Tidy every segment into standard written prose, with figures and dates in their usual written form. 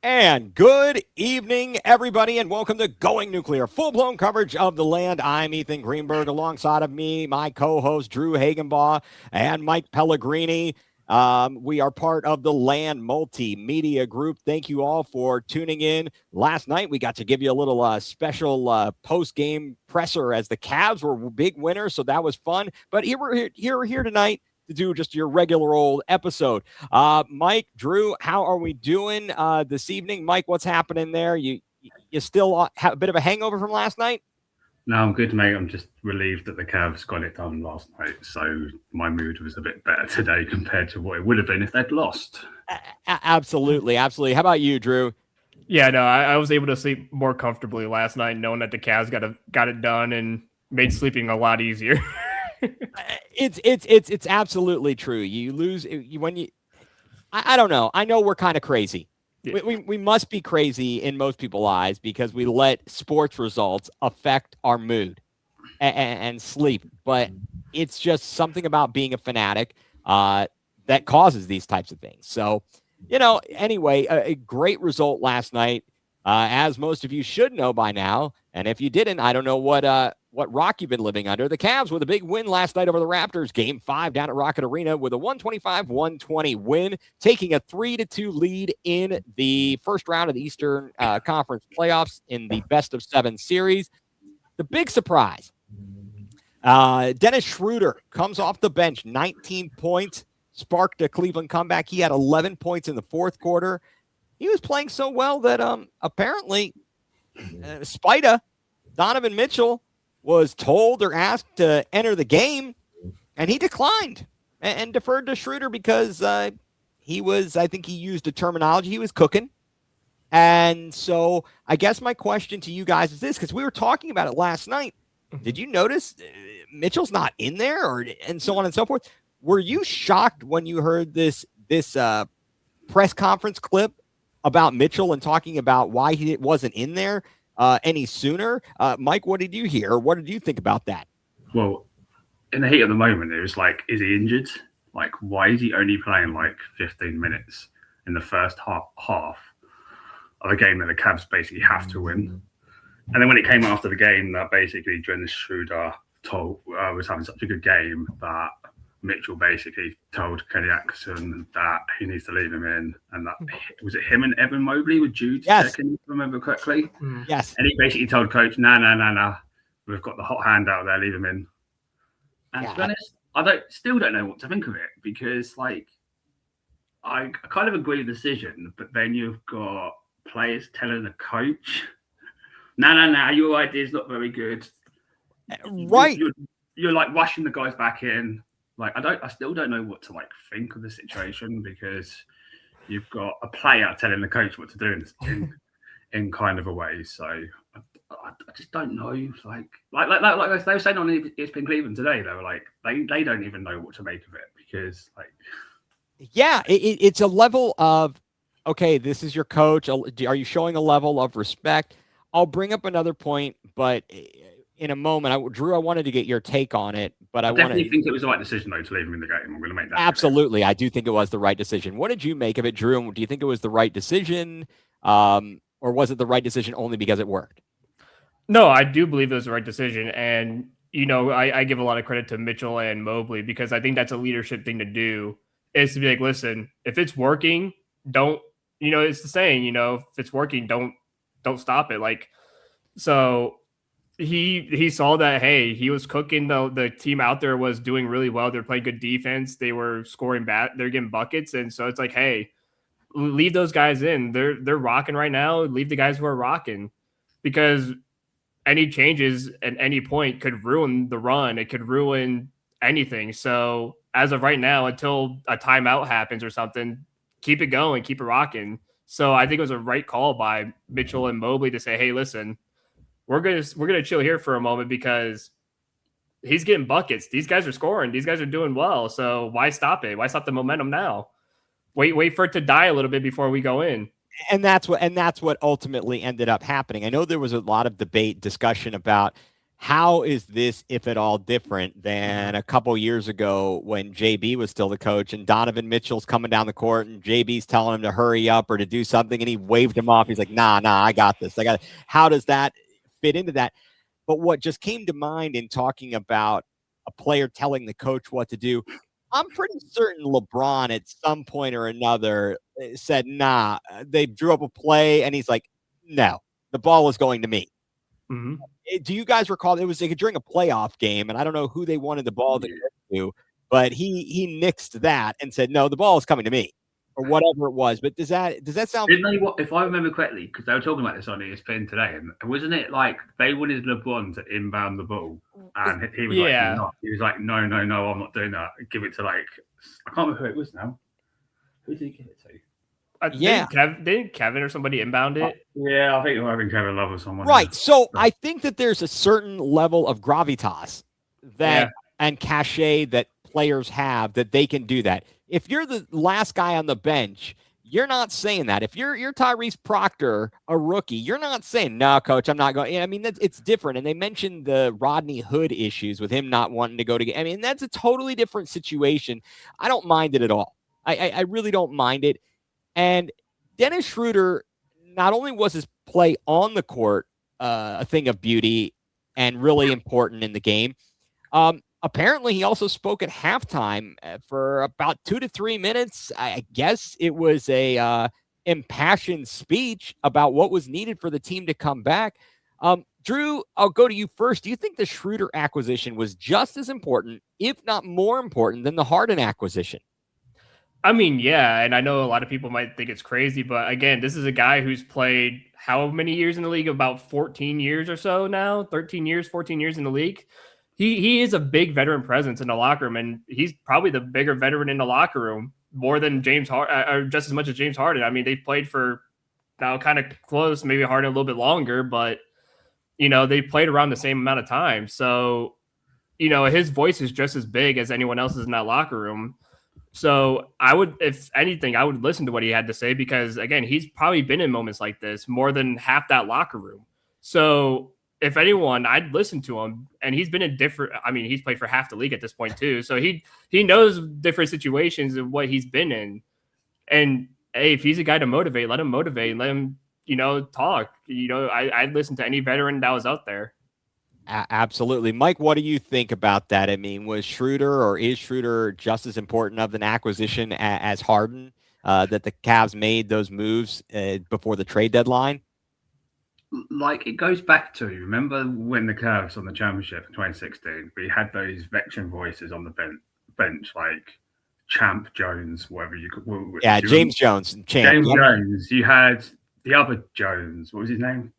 And good evening, everybody, and welcome to Going Nuclear, full-blown coverage of the land. I'm Ethan Greenberg, alongside of me, my co-host Drew Hagenbaugh and Mike Pellegrini. We are part of the Land Multimedia Group. Thank you all for tuning in. Last night, we got to give you a little special post-game presser as the Cavs were big winners, so that was fun. But we're here tonight to do just your regular old episode. Mike, Drew, how are we doing this evening? Mike, what's happening there? You still have a bit of a hangover from last night? No, I'm good, mate. I'm just relieved that the Cavs got it done last night. So my mood was a bit better today compared to what it would have been if they'd lost. Absolutely. How about you, Drew? Yeah, no, I was able to sleep more comfortably last night, knowing that the Cavs got it done and made sleeping a lot easier. It's absolutely true. You lose when you. I don't know. I know we're kind of crazy. Yeah. We must be crazy in most people's eyes because we let sports results affect our mood and sleep. But it's just something about being a fanatic that causes these types of things. So, anyway, a great result last night, as most of you should know by now. And if you didn't, I don't know what rock you've been living under. The Cavs with a big win last night over the Raptors, Game 5 down at Rocket Arena with a 125-120 win, taking a 3-2 lead in the first round of the Eastern Conference playoffs in the best-of-7 series. The big surprise, Dennis Schroeder comes off the bench, 19 points, sparked a Cleveland comeback. He had 11 points in the fourth quarter. He was playing so well that apparently Spida, Donovan Mitchell, was told or asked to enter the game, and he declined and deferred to Schroeder because he was, I think he used a terminology, he was cooking. And so I guess my question to you guys is this, because we were talking about it last night. Did you notice Mitchell's not in there and so on and so forth? Were you shocked when you heard this press conference clip about Mitchell and talking about why he wasn't in there any sooner? Mike, what did you hear? What did you think about that? Well, in the heat of the moment, it was like, is he injured? Like, why is he only playing like 15 minutes in the first half of a game that the Cavs basically have to win? And then when it came after the game that basically Dennis Schroeder was having such a good game that Mitchell basically told Kenny Atkinson that he needs to leave him in, and that was it him and Evan Mobley with Jude? Yes, can you remember correctly? Yes. And he basically told coach, "No, we've got the hot hand out there, leave him in." And to be honest, I still don't know what to think of it because, like, I kind of agree with the decision, but then you've got players telling the coach, "No, your idea is not very good." Right. You're like rushing the guys back in. Like, I still don't know what to like think of the situation because you've got a player telling the coach what to do in kind of a way. So I just don't know. Like they were saying on ESPN Cleveland today, they were like they don't even know what to make of it because like, yeah, it's a level of, okay, this is your coach. Are you showing a level of respect? I'll bring up another point, but in a moment, Drew, I wanted to get your take on it, but I definitely think it was the right decision though to leave him in the game. I'm going to make that absolutely. Clear. I do think it was the right decision. What did you make of it, Drew? Do you think it was the right decision, or was it the right decision only because it worked? No, I do believe it was the right decision, and I give a lot of credit to Mitchell and Mobley because I think that's a leadership thing to do. Is to be like, listen, if it's working, don't. It's the saying. If it's working, don't stop it. Like, so. He saw that, hey, he was cooking. The team out there was doing really well. They're playing good defense. They were scoring they're getting buckets. And so it's like, hey, leave those guys in. They're rocking right now. Leave the guys who are rocking because any changes at any point could ruin the run. It could ruin anything. So as of right now, until a timeout happens or something, keep it going, keep it rocking. So I think it was a right call by Mitchell and Mobley to say, hey, listen, we're gonna chill here for a moment because he's getting buckets. These guys are scoring. These guys are doing well. So why stop it? Why stop the momentum now? Wait for it to die a little bit before we go in. And that's what ultimately ended up happening. I know there was a lot of debate, discussion about how is this, if at all, different than a couple years ago when JB was still the coach and Donovan Mitchell's coming down the court and JB's telling him to hurry up or to do something and he waved him off. He's like, nah, I got this. How does that fit into that? But what just came to mind in talking about a player telling the coach what to do, I'm pretty certain LeBron at some point or another said, nah, they drew up a play and he's like, no, the ball is going to me. Mm-hmm. Do you guys recall it was like during a playoff game, and I don't know who they wanted the ball to go to, but he nixed that and said, "No, the ball is coming to me," or whatever it was. But does that sound? Didn't they? If I remember correctly, because they were talking about this on ESPN today, and wasn't it like they wanted LeBron to inbound the ball, and he was like, no. He was like, no, I'm not doing that. Give it to I can't remember who it was now. Who did he give it to? Didn't Kevin or somebody inbound it? Yeah, I think it might have been Kevin Love or someone. Right. So I think that there's a certain level of gravitas that and cachet that players have that they can do that. If you're the last guy on the bench, you're not saying that. If you're Tyrese Proctor, a rookie, you're not saying, no, coach, I'm not going. I mean, it's different. And they mentioned the Rodney Hood issues with him not wanting to go to. I mean, that's a totally different situation. I don't mind it at all. I really don't mind it. And Dennis Schroeder, not only was his play on the court a thing of beauty and really important in the game, apparently he also spoke at halftime for about 2 to 3 minutes. I guess it was a impassioned speech about what was needed for the team to come back. Drew, I'll go to you first. Do you think the Schroeder acquisition was just as important, if not more important, than the Harden acquisition? I mean, yeah, and I know a lot of people might think it's crazy, but again, this is a guy who's played how many years in the league? About 14 years or so now, 13 years, 14 years in the league. He is a big veteran presence in the locker room, and he's probably the bigger veteran in the locker room, more than James Harden, or just as much as James Harden. I mean, they've played for now kind of close, maybe Harden a little bit longer, but, they played around the same amount of time. So, his voice is just as big as anyone else's in that locker room. So if anything, I would listen to what he had to say because, again, he's probably been in moments like this more than half that locker room. So if anyone, I'd listen to him. And he's been in he's played for half the league at this point too. So he knows different situations of what he's been in. And hey, if he's a guy to motivate, let him motivate and let him, talk. I'd listen to any veteran that was out there. Absolutely. Mike, what do you think about that? I mean, was Schroeder or is Schroeder just as important of an acquisition as Harden, that the Cavs made those moves before the trade deadline? Like, it goes back to, remember when the Cavs won the championship in 2016, we had those veteran voices on the bench like Champ Jones, whatever you could. Yeah, James Jones. James Jones. You had the other Jones. What was his name?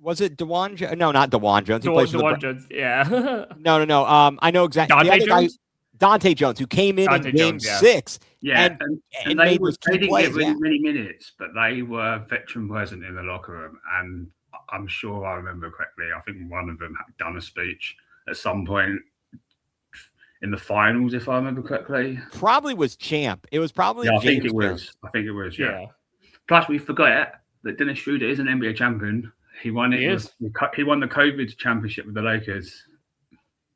Was it DeJuan? No, not DeJuan Jones. He plays for DeJuan Jones. Yeah. No. I know exactly. Dante Jones? Dante Jones, who came in Game 6. Yeah, and they didn't get really many minutes, but they were veteran present in the locker room. And I'm sure I remember correctly, I think one of them had done a speech at some point in the finals, if I remember correctly. Probably was Champ. It was probably I think it was. Yeah. Plus, we forgot that Dennis Schroeder is an NBA champion. He won it. He won the COVID championship with the Lakers.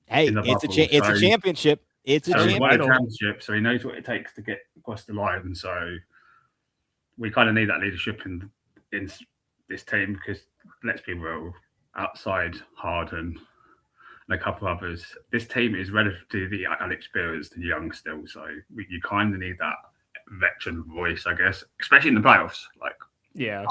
Hey, it's a championship. It's a championship, so he knows what it takes to get across the line. And so we kind of need that leadership in this team because, let's be real, outside Harden and a couple others, this team is relatively unexperienced and young still. So you kind of need that veteran voice, I guess, especially in the playoffs. Yeah,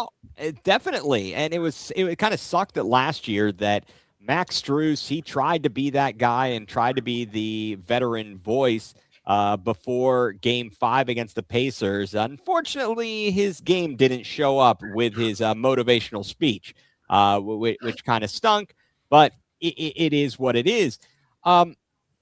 definitely. And it kind of sucked that last year that Max Strus, he tried to be that guy and tried to be the veteran voice before Game 5 against the Pacers. Unfortunately, his game didn't show up with his motivational speech, which kind of stunk, but it is what it is.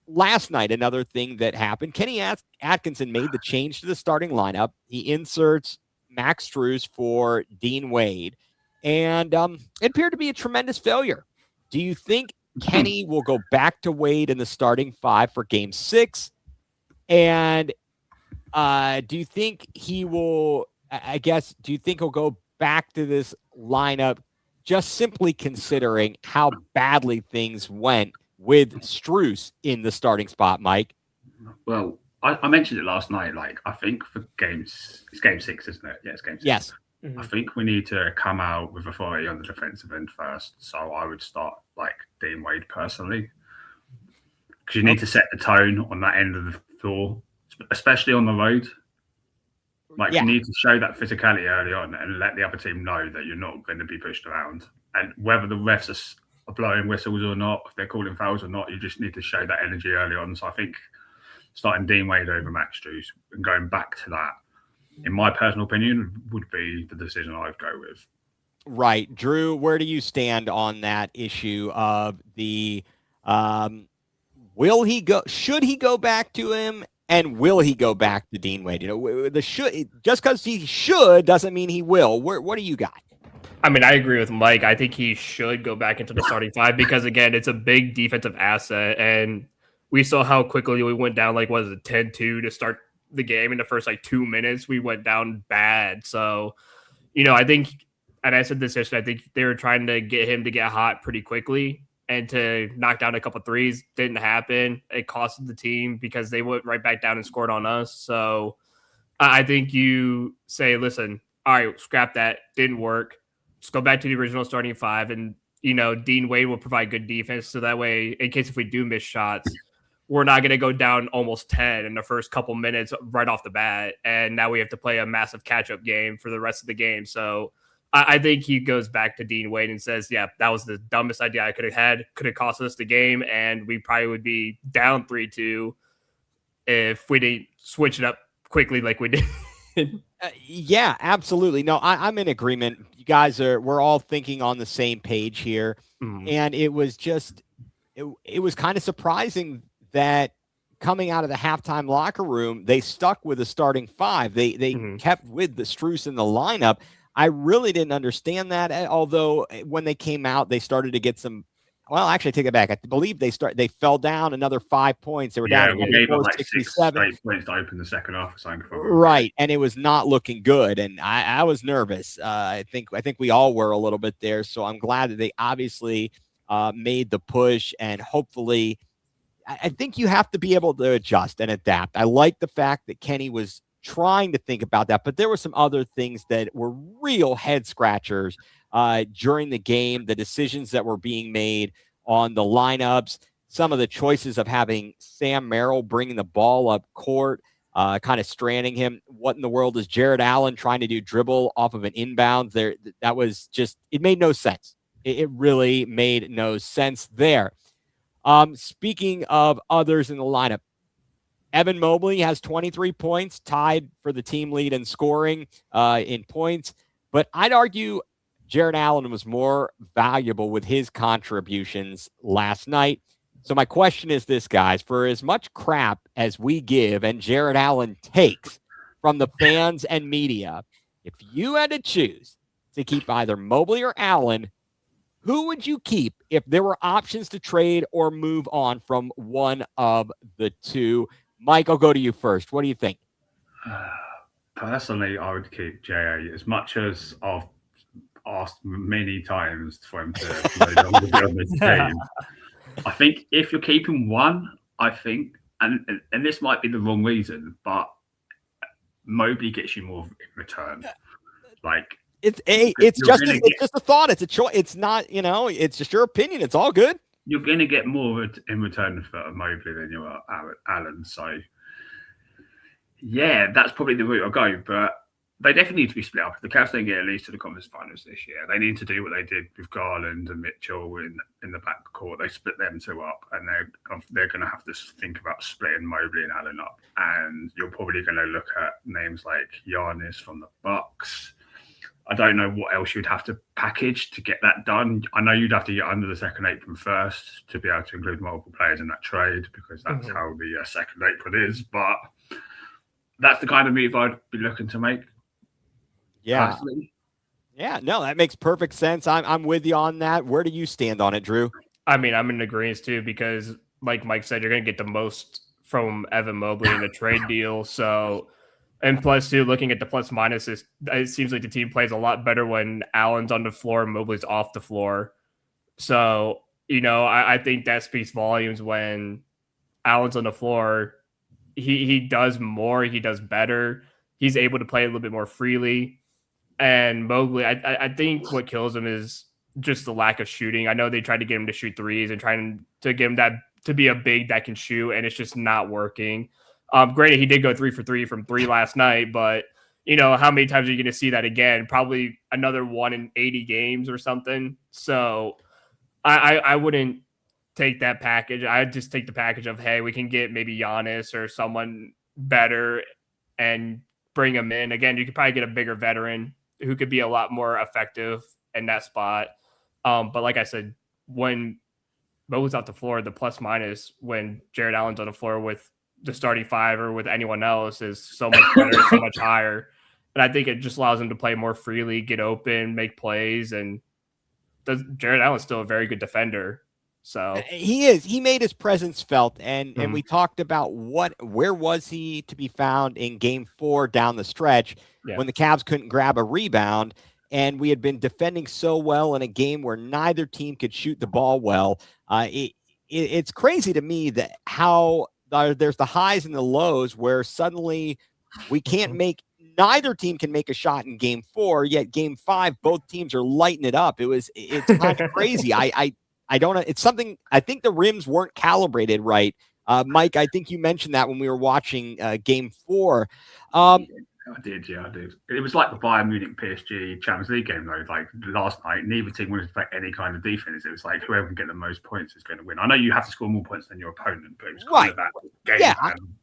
Last night, another thing that happened, Kenny Atkinson made the change to the starting lineup. He inserts Max Strus for Dean Wade, and it appeared to be a tremendous failure. Do you think Kenny will go back to Wade in the starting 5 for Game 6? And do you think he will, do you think he'll go back to this lineup just simply considering how badly things went with Strus in the starting spot, Mike? Well, I mentioned it last night. Like, I think for it's game 6, isn't it? Yeah, it's game 6. Yes. I think we need to come out with authority on the defensive end first. So I would start like Dean Wade personally, because you need to set the tone on that end of the floor, especially on the road. Like, you need to show that physicality early on and let the other team know that you're not going to be pushed around. And whether the refs are blowing whistles or not, if they're calling fouls or not, you just need to show that energy early on. So I think starting Dean Wade over Max Strus and going back to that, in my personal opinion, would be the decision I'd go with. Right. Drew, where do you stand on that issue of the will he go, should he go back to him, and will he go back to Dean Wade? You know, the should, just because he should doesn't mean he will. What do you got? I mean, I agree with Mike. I think he should go back into the starting 5 because, again, it's a big defensive asset, and we saw how quickly we went down, like, what is it, 10-2 to start the game. In the first, 2 minutes, we went down bad. So, I think, and I said this yesterday, I think they were trying to get him to get hot pretty quickly and to knock down a couple threes. Didn't happen. It costed the team because they went right back down and scored on us. So I think you say, listen, all right, scrap that. Didn't work. Just go back to the original starting 5. And, Dean Wade will provide good defense. So that way, in case if we do miss shots, we're not going to go down almost 10 in the first couple minutes right off the bat. And now we have to play a massive catch-up game for the rest of the game. So I think he goes back to Dean Wade and says, yeah, that was the dumbest idea I could have had. Could have cost us the game, and we probably would be down 3-2 if we didn't switch it up quickly like we did. Yeah, absolutely. No, I'm in agreement. You guys we're all thinking on the same page here. And it was just, it was kind of surprising that coming out of the halftime locker room, they stuck with the starting 5. They kept with the Strus in the lineup. I really didn't understand that. Although when they came out, they started to get some. Well, actually, take it back. I believe they fell down another 5 points. They were down. We gave them 6 straight points to open the second half or something. Right, and it was not looking good, and I was nervous. I think we all were a little bit there. So I'm glad that they obviously made the push, and hopefully, I think you have to be able to adjust and adapt. I like the fact that Kenny was trying to think about that, but there were some other things that were real head scratchers during the game. The decisions that were being made on the lineups, some of the choices of having Sam Merrill bringing the ball up court, kind of stranding him. What in the world is Jared Allen trying to do, dribble off of an inbound there? That was just, it made no sense. It really made no sense there. Speaking of others in the lineup, Evan Mobley has 23 points, tied for the team lead in scoring in points. But I'd argue Jared Allen was more valuable with his contributions last night. So my question is this, guys. For as much crap as we give and Jared Allen takes from the fans and media, if you had to choose to keep either Mobley or Allen, who would you keep if there were options to trade or move on from one of the two? Mike, I'll go to you first. What do you think? Personally, I would keep J.A. as much as I've asked many times for him to no longer be on this team. I think if you're keeping one, I think, and this might be the wrong reason, but Mobley gets you more in return. Like, it's just a thought. It's a choice. It's not, it's just your opinion. It's all good. You're going to get more in return for Mobley than you are Allen. So, yeah, that's probably the route I'll go. But they definitely need to be split up. If the Cavs don't get at least to the conference finals this year, they need to do what they did with Garland and Mitchell in the backcourt. They split them two up, and they're going to have to think about splitting Mobley and Allen up. And you're probably going to look at names like Giannis from the Bucks. I don't know what else you'd have to package to get that done. I know you'd have to get under the second apron first to be able to include multiple players in that trade, because that's how the second apron is. But that's the kind of move I'd be looking to make. Yeah. Personally. Yeah, no, that makes perfect sense. I'm with you on that. Where do you stand on it, Drew? I mean, I'm in agreement too, because like Mike said, you're going to get the most from Evan Mobley in the trade deal. So And plus, too, looking at the plus minuses, it seems like the team plays a lot better when Allen's on the floor and Mobley's off the floor. So, I think that speaks volumes when Allen's on the floor. He does more. He does better. He's able to play a little bit more freely. And Mobley, I think what kills him is just the lack of shooting. I know they tried to get him to shoot threes and trying to get him that to be a big that can shoot, and it's just not working. Granted, he did go 3 for 3 from 3 last night, but how many times are you going to see that again? Probably another 1 in 80 games or something. So I wouldn't take that package. I'd just take the package of, hey, we can get maybe Giannis or someone better and bring him in. Again, you could probably get a bigger veteran who could be a lot more effective in that spot. But like I said, when Mo's off the floor, the plus minus when Jared Allen's on the floor with the starting 5 or with anyone else is so much better, so much higher. And I think it just allows him to play more freely, get open, make plays. And Jared Allen's still a very good defender. So he is. He made his presence felt, and we talked about where was he to be found in Game 4 down the stretch when the Cavs couldn't grab a rebound, and we had been defending so well in a game where neither team could shoot the ball well. It's crazy to me that how there's the highs and the lows where suddenly we can't make. Neither team can make a shot in Game 4, yet Game 5, both teams are lighting it up. It's kind of crazy. I don't know. It's something. I think the rims weren't calibrated right. Mike, I think you mentioned that when we were watching Game 4. I did. It was like the Bayern Munich PSG Champions League game, though. Like last night, neither team wanted to play any kind of defense. It was like whoever can get the most points is going to win. I know you have to score more points than your opponent, but it was kind of that game. Yeah,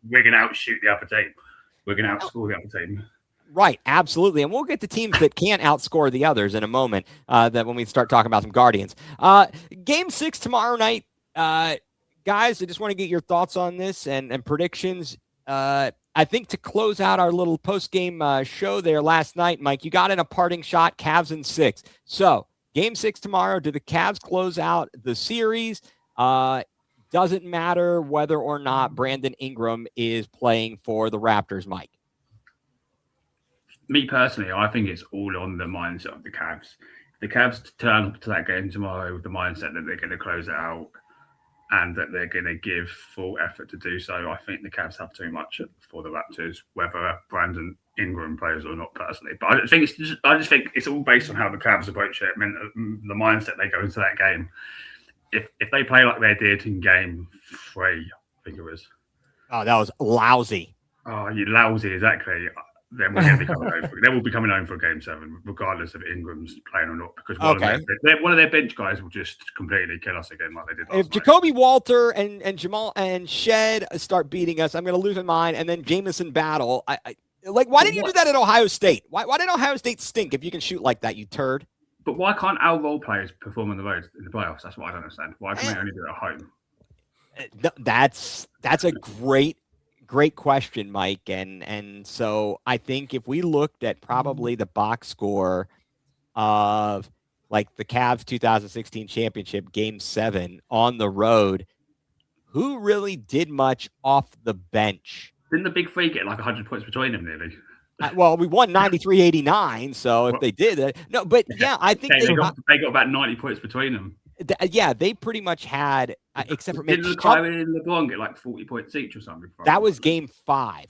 we're going to outshoot the other team. We're going to outscore the other team. Right, absolutely. And we'll get to teams that can't outscore the others in a moment, that when we start talking about some Guardians. Game 6 tomorrow night. Guys, I just want to get your thoughts on this and predictions. I think to close out our little post-game show there last night, Mike, you got in a parting shot, Cavs in 6. So, Game 6 tomorrow, do the Cavs close out the series? Doesn't matter whether or not Brandon Ingram is playing for the Raptors, Mike. Me personally, I think it's all on the mindset of the Cavs. The Cavs turn up to that game tomorrow with the mindset that they're going to close it out and that they're going to give full effort to do so. I think the Cavs have too much for the Raptors, whether Brandon Ingram plays or not personally. But I just think it's all based on how the Cavs approach it. I mean, the mindset they go into that game. If they play like they did in Game 3, I think it was. Oh, that was lousy. Oh, you lousy, exactly. Then we're going to be coming home. They will be coming home for Game 7, regardless of Ingram's playing or not, because one of their bench guys will just completely kill us again, like they did last If Jacoby Walter and Jamal and Shed start beating us, I'm going to lose my mind. And then Jamison Battle. Why didn't you do that at Ohio State? Why did Ohio State stink if you can shoot like that, you turd? But why can't our role players perform on the road in the playoffs? That's what I don't understand. Why can they only do it at home? That's a great question, Mike. And so I think if we looked at probably the box score of like the Cavs 2016 championship Game 7 on the road, who really did much off the bench? Didn't the big three get like 100 points between them nearly? Well, we won 93-89, so if they did, no, but yeah, I think they got about 90 points between them. They pretty much had, except for did Kyrie and LeBron get like 40 points each or something? That was Game 5.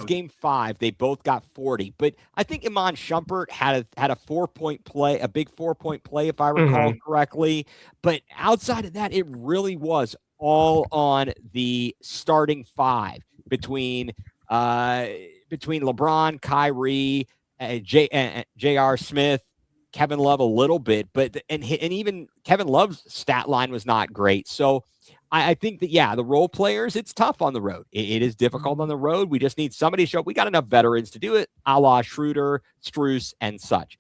Game 5. They both got 40, but I think Iman Shumpert had a 4-point play, a big 4-point play, if I recall correctly. But outside of that, it really was all on the starting 5 between LeBron, Kyrie, J.R. Smith, Kevin Love a little bit, but even Kevin Love's stat line was not great. So I think that, the role players, it's tough on the road. It is difficult on the road. We just need somebody to show up. We got enough veterans to do it, a la Schroeder, Strus, and such.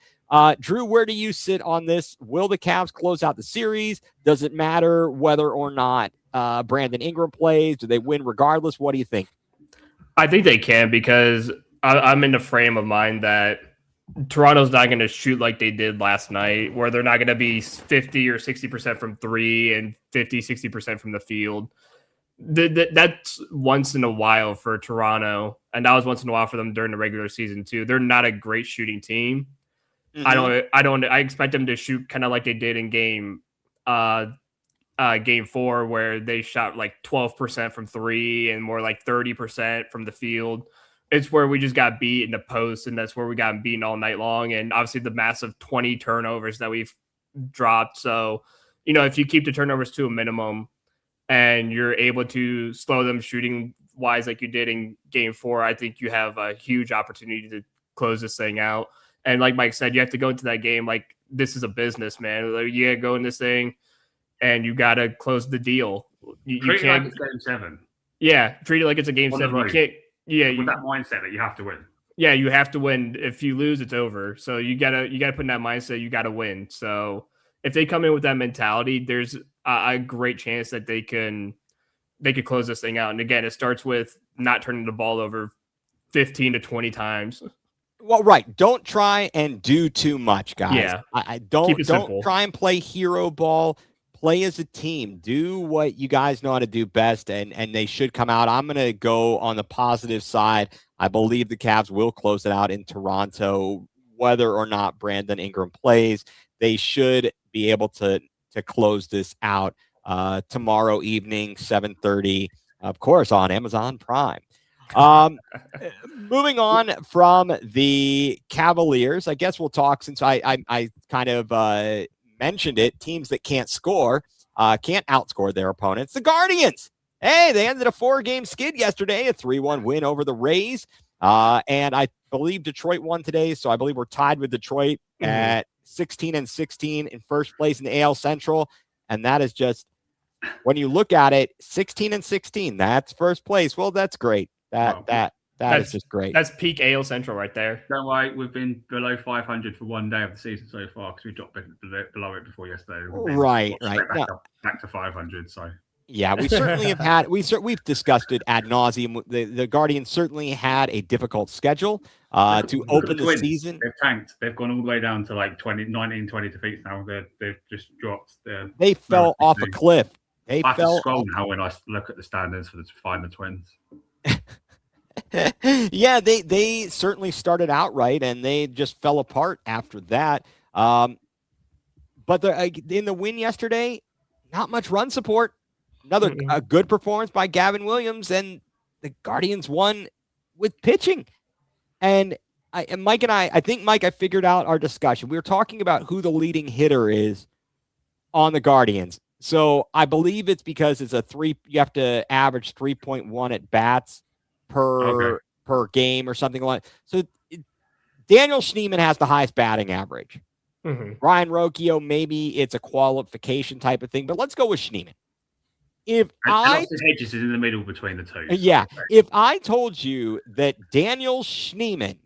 Drew, where do you sit on this? Will the Cavs close out the series? Does it matter whether or not Brandon Ingram plays? Do they win regardless? What do you think? I think they can, because I'm in the frame of mind that Toronto's not going to shoot like they did last night, where they're not going to be 50 or 60% from 3 and 50, 60% from the field. That's once in a while for Toronto, and that was once in a while for them during the regular season too. They're not a great shooting team. I expect them to shoot kind of like they did in game 4, where they shot like 12% from 3 and more like 30% from the field. It's where we just got beat in the post, and that's where we got beaten all night long. And obviously the massive 20 turnovers that we've dropped. So, if you keep the turnovers to a minimum and you're able to slow them shooting wise like you did in game 4, I think you have a huge opportunity to close this thing out. And like Mike said, you have to go into that game like this is a business, man. Like, you got to go in this thing and you got to close the deal. You can't. Like it's game 7. Yeah, treat it like it's a game 7. You can't. Yeah, with that mindset that you have to win. Yeah, you have to win. If you lose, it's over. So you gotta put in that mindset. You gotta win. So if they come in with that mentality, there's a great chance that they could close this thing out. And again, it starts with not turning the ball over 15 to 20 times. Well, right. Don't try and do too much, guys. Yeah. I don't try and play hero ball. Play as a team. Do what you guys know how to do best, and they should come out. I'm going to go on the positive side. I believe the Cavs will close it out in Toronto, whether or not Brandon Ingram plays. They should be able to close this out tomorrow evening, 7:30, of course, on Amazon Prime. Moving on from the Cavaliers, I guess we'll talk, since I kind of mentioned it, teams that can't outscore their opponents. The Guardians. Hey, they ended a 4-game skid yesterday, a 3-1 win over the Rays. And I believe Detroit won today, so I believe we're tied with Detroit at 16-16 in first place in the AL Central. And that is just, when you look at it, 16-16, that's first place. Well, that's great. That is just great. That's peak AL Central right there. Don't worry, we've been below 500 for one day of the season so far because we dropped below it before yesterday. Right. Back to 500. So yeah, we certainly have had. We've discussed it ad nauseum. The Guardians certainly had a difficult schedule to open the season. They've tanked. They've gone all the way down to like 19, 20 defeats now. They've just dropped. They fell off a cliff. I have to scroll now when I look at the standings for the final Twins. Yeah, they certainly started out right, and they just fell apart after that. But in the win yesterday, not much run support. Another good performance by Gavin Williams, and the Guardians won with pitching. And Mike and I think, Mike, I figured out our discussion. We were talking about who the leading hitter is on the Guardians. So I believe it's because it's you have to average 3.1 at bats per game or something like that. So Daniel Schneemann has the highest batting average. Ryan Rocchio, maybe it's a qualification type of thing, but let's go with Schneemann. Hedges is in the middle between the two. Yeah. If I told you that Daniel Schneemann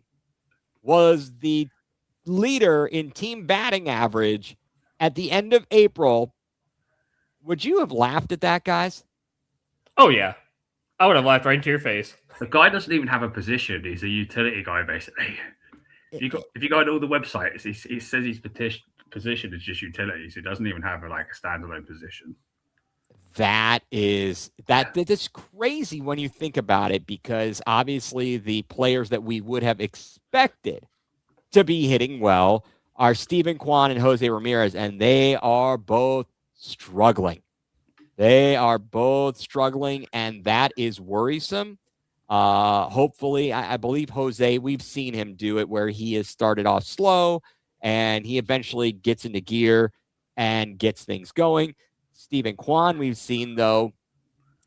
was the leader in team batting average at the end of April, would you have laughed at that, guys? Oh, yeah. I would have laughed right into your face. The guy doesn't even have a position. He's a utility guy, basically. If you go to all the websites, he says his position is just utilities. He doesn't even have a standalone position. That's crazy when you think about it, because obviously the players that we would have expected to be hitting well are Steven Kwan and Jose Ramirez, and they are both struggling. And that is worrisome. Hopefully, I believe Jose, we've seen him do it where he has started off slow and he eventually gets into gear and gets things going. Steven Kwan, we've seen, though,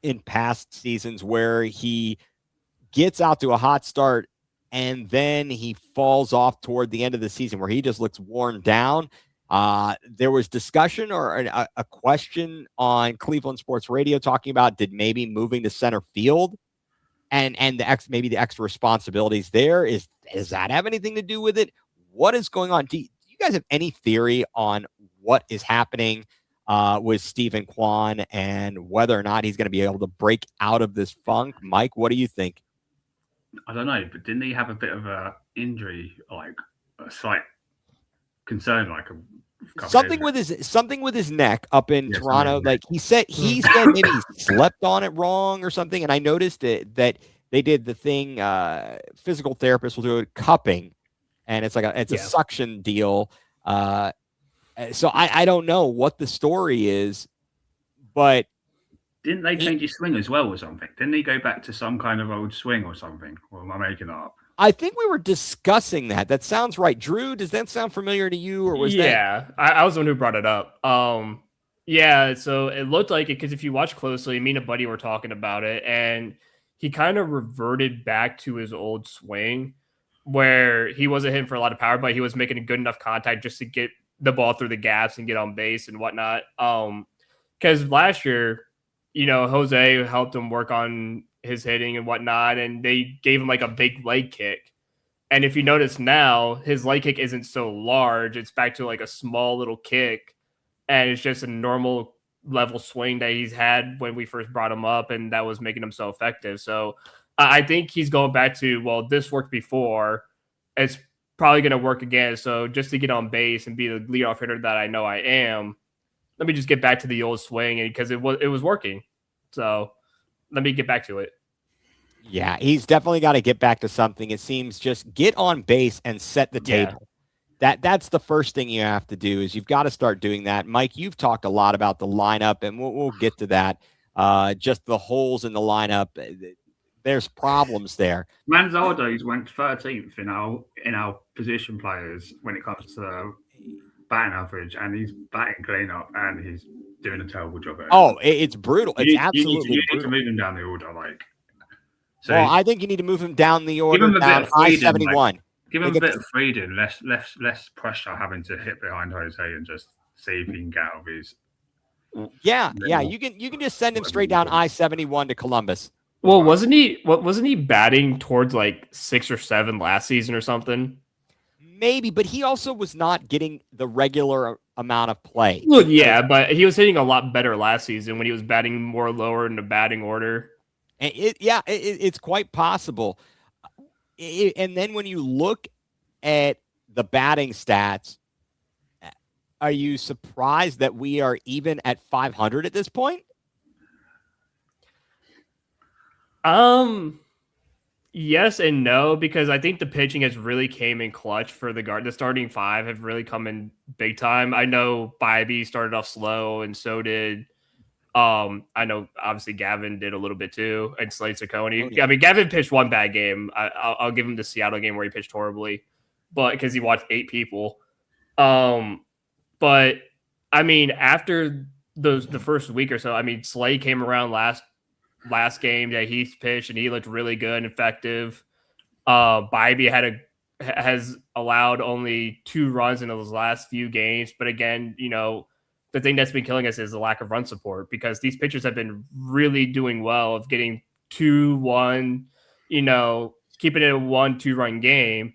in past seasons where he gets out to a hot start and then he falls off toward the end of the season where he just looks worn down. There was discussion or a question on Cleveland Sports Radio talking about did maybe moving to center field and maybe the extra responsibilities there. Does that have anything to do with it? What is going on? Do you guys have any theory on what is happening with Steven Kwan and whether or not he's going to be able to break out of this funk? Mike, what do you think? I don't know, but didn't he have a bit of a injury, like a slight concern, like something with his neck up in Toronto. Like he said maybe he slept on it wrong or something. And I noticed that they did the thing. Physical therapists will do it cupping, and it's like a suction deal. So I don't know what the story is, but didn't they change his swing as well or something? Didn't he go back to some kind of old swing or something? Or am I making that up? I think we were discussing that. That sounds right. Drew, does that sound familiar to you, or was that? Yeah, I was the one who brought it up. Yeah, so it looked like it because if you watch closely, me and a buddy were talking about it, and he kind of reverted back to his old swing where he wasn't hitting for a lot of power, but he was making a good enough contact just to get the ball through the gaps and get on base and whatnot. Because last year, Jose helped him work on his hitting and whatnot, and they gave him like a big leg kick. And if you notice now, his leg kick isn't so large. It's back to like a small little kick, and it's just a normal level swing that he's had when we first brought him up, and that was making him so effective. So I think he's going back to, well, this worked before. It's probably going to work again. So just to get on base and be the leadoff hitter that I know I am, let me just get back to the old swing, and because it was working. So let me get back to it. Yeah, he's definitely got to get back to something. It seems just get on base and set the table. That's the first thing you have to do is you've got to start doing that. Mike, you've talked a lot about the lineup, and we'll get to that. Just the holes in the lineup. There's problems there. Manzardo's went 13th in our position players when it comes to batting average, and he's batting cleanup, and he's doing a terrible job at it. Oh, it's brutal. It's absolutely you need to move him down the order, like. So well, I think you need to move him down the order down I-71. Give him a bit of freedom, less pressure having to hit behind Jose and just see if he can get out of his. Yeah. You can just send him straight down I-71 to Columbus. Well, wasn't he batting towards like 6 or 7 last season or something? Maybe, but he also was not getting the regular amount of play. Well, yeah, but he was hitting a lot better last season when he was batting more lower in the batting order. And it's quite possible. And then when you look at the batting stats, are you surprised that we are even at 500 at this point? Yes and no, because I think the pitching has really came in clutch for the starting 5 have really come in big time. I know Bybee started off slow, and so did I know obviously Gavin did a little bit too, and Slade Ciccone. I mean, Gavin pitched one bad game. I'll give him the Seattle game where he pitched horribly, but because he watched 8 people. But I mean, after the first week or so, I mean, Slade came around last game that he pitched, and he looked really good and effective. Bybee has allowed only 2 runs in those last few games, but again, the thing that's been killing us is the lack of run support, because these pitchers have been really doing well of getting 2-1, keeping it a 1-2 run game.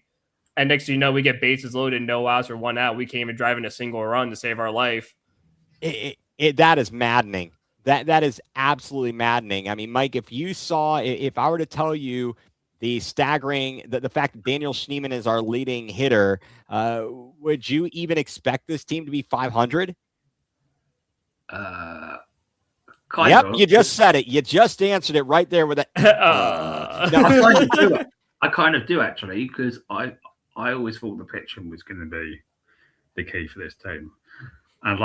And next thing you know, we get bases loaded, no outs or 1 out. We can't even drive in a single run to save our life. That is maddening. That is absolutely maddening. I mean, Mike, if I were to tell you the staggering, the fact that Daniel Schneemann is our leading hitter, would you even expect this team to be 500? Kind of. You just said it. You just answered it right there with it. No. I kind of do actually, because I always thought the pitching was going to be the key for this team, and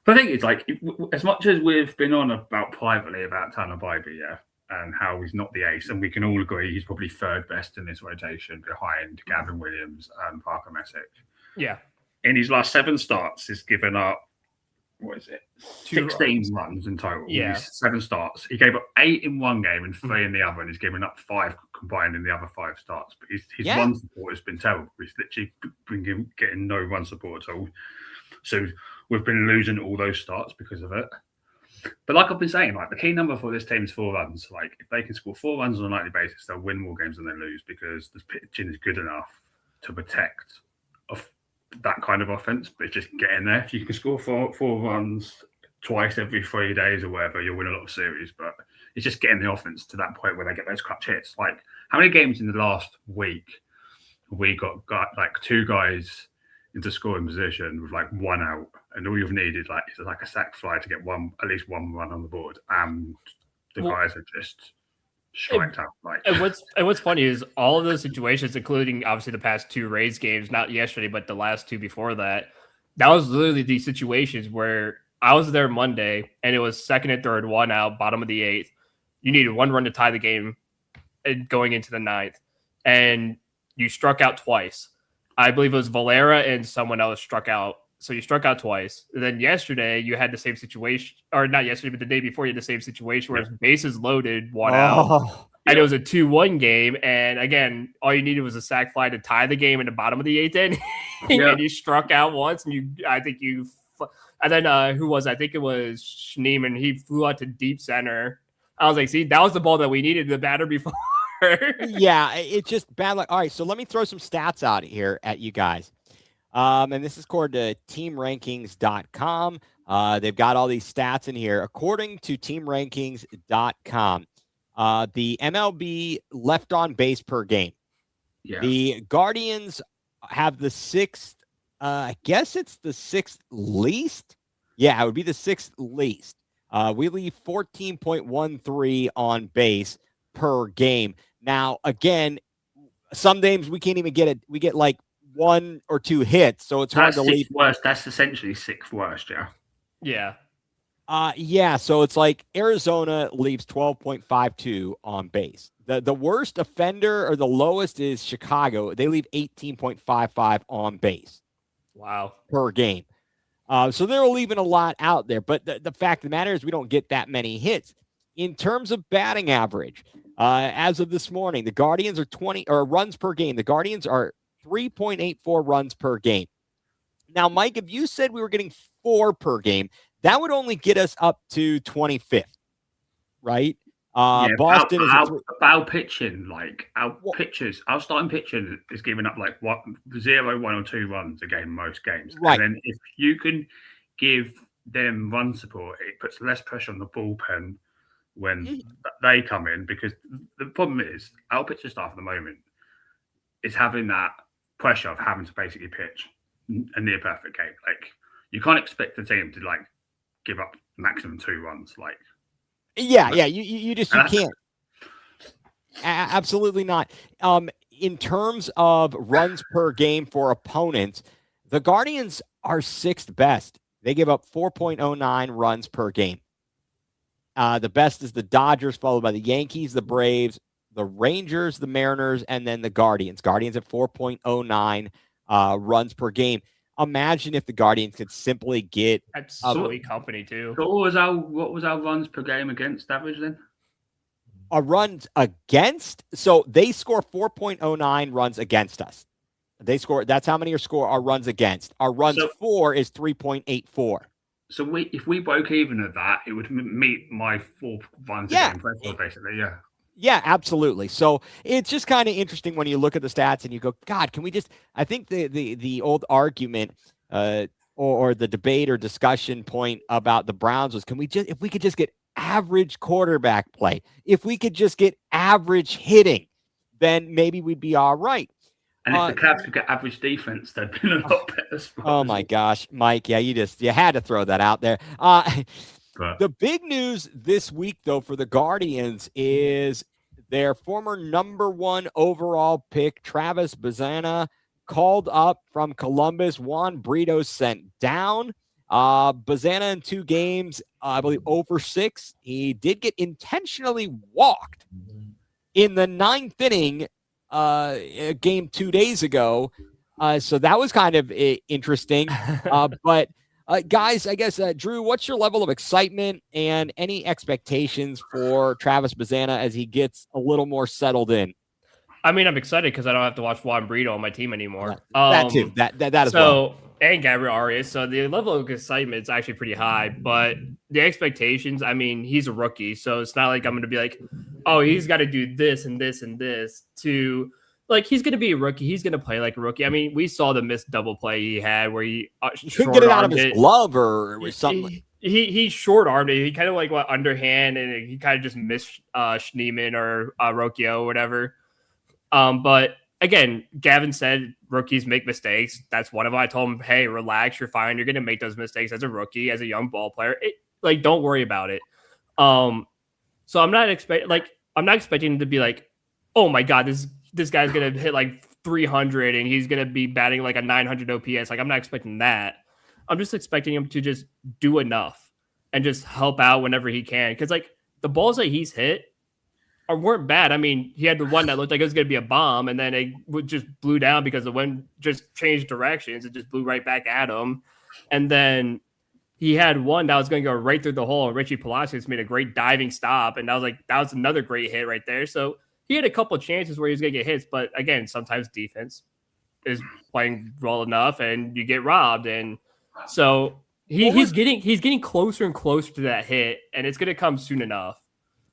but I think it's like, as much as we've been on about privately about Tanner Bybee, and how he's not the ace, and we can all agree he's probably 3rd best in this rotation behind Gavin Williams and Parker Messick. Yeah. In his last 7 starts, he's given up, 16 runs. runs in total. Yeah. 7 starts. He gave up 8 in one game and 3 in the other, and he's given up 5 combined in the other 5 starts. But his run support has been terrible. He's literally been getting no run support at all. So we've been losing all those starts because of it. But like I've been saying, the key number for this team is 4 runs. If they can score 4 runs on a nightly basis, they'll win more games than they lose, because the pitching is good enough to protect that kind of offense. But it's just getting there. If you can score 4 runs twice every 3 days or whatever, you'll win a lot of series. But it's just getting the offense to that point where they get those clutch hits. How many games in the last week we got 2 guys into scoring position with like 1 out, and all you've needed is like a sack fly to get at least one run on the board, and the guys are just striked out. Like, and what's funny is all of those situations, including obviously the past 2 Rays games, not yesterday, but the last 2 before that, that was literally the situations where I was there Monday and it was second and third, 1 out, bottom of the 8th. You needed 1 run to tie the game going into the 9th, and you struck out twice. I believe it was Valera and someone else struck out. So you struck out twice. And then yesterday you had the same situation, or not yesterday, but the day before you had the same situation where bases loaded, 1 out. And it was a 2-1 game. And again, all you needed was a sac fly to tie the game in the bottom of the 8th inning. And you struck out once, and and then who was it? I think it was Schneemann. He flew out to deep center. I was like, see, that was the ball that we needed, the batter before. Yeah, it's just bad luck. All right, so let me throw some stats out here at you guys. And this is according to teamrankings.com. They've got all these stats in here. According to teamrankings.com, the MLB left on base per game. Yeah. The Guardians have the 6th, I guess it's the 6th least. Yeah, it would be the 6th least. We leave 14.13 on base per game. Now, again, some games we can't even get it. We get like 1 or 2 hits, so it's hard to leave. Worst. That's essentially 6th worst, yeah. Yeah. Yeah, so it's like Arizona leaves 12.52 on base. The worst offender, or the lowest, is Chicago. They leave 18.55 on base. Wow. Per game. So they're leaving a lot out there. But the fact of the matter is we don't get that many hits. In terms of batting average, as of this morning, the Guardians are 20 or runs per game. The Guardians are 3.84 runs per game. Now, Mike, if you said we were getting 4 per game, that would only get us up to 25th, right? Boston is our pitching, like our starting pitching is giving up like 0, 1 or 2 runs a game most games. Right. And then if you can give them run support, it puts less pressure on the bullpen when they come in, because the problem is our pitching staff at the moment is having that pressure of having to basically pitch a near perfect game. Like, you can't expect the team to like give up maximum 2 runs. Like, you can't. Absolutely not. In terms of runs per game for opponents, the Guardians are 6th best. They give up 4.09 runs per game. The best is the Dodgers, followed by the Yankees, the Braves, the Rangers, the Mariners, and then the Guardians. Guardians at 4.09 runs per game. Imagine if the Guardians could simply get company too. So what was our runs per game against average then? Runs against, so they score 4.09 runs against us. That's how many our runs against. Our runs for is 3.84. So if we broke even at that, it would meet my 4 runs again, basically. Yeah. Yeah, absolutely. So it's just kind of interesting when you look at the stats and you go, God, can we just? I think the old argument or the debate or discussion point about the Browns was, if we could just get average quarterback play, if we could just get average hitting, then maybe we'd be all right. And if the Cavs could get average defense, they'd be a lot better. Oh my gosh, Mike! Yeah, you had to throw that out there. The big news this week, though, for the Guardians is their former number 1 overall pick, Travis Bazzana, called up from Columbus. Juan Brito sent down. Bazzana in 2 games, I believe, over 6. He did get intentionally walked in the 9th inning. Game 2 days ago. So that was kind of interesting. But guys, I guess, Drew, what's your level of excitement and any expectations for Travis Bazzana as he gets a little more settled in? I mean, I'm excited because I don't have to watch Juan Brito on my team anymore. That too. That as well. And Gabriel Arias. So the level of excitement is actually pretty high, but the expectations, I mean, he's a rookie. So it's not like I'm going to be like, oh, he's got to do this and this and this to, like, he's going to be a rookie. He's going to play like a rookie. I mean, we saw the missed double play he had where he couldn't get it out of his glove or something. He short-armed it. He kind of like went underhand and he kind of just missed Schneemann or Rocchio or whatever. But again, Gavin said rookies make mistakes. That's one of them. I told him, hey, relax, you're fine. You're gonna make those mistakes as a rookie, as a young ball player. Like, don't worry about it. So I'm not expecting him to be like, oh my god, this guy's gonna hit like 300 and he's gonna be batting like a 900 OPS. Like, I'm not expecting that. I'm just expecting him to just do enough and just help out whenever he can. Because like the balls that he's hit weren't bad. I mean, he had the one that looked like it was going to be a bomb, and then it just blew down because the wind just changed directions. It just blew right back at him. And then he had one that was going to go right through the hole. And Richie Palacios made a great diving stop, and that was another great hit right there. So he had a couple of chances where he was going to get hits, but again, sometimes defense is playing well enough, and you get robbed. And so he's getting closer and closer to that hit, and it's going to come soon enough.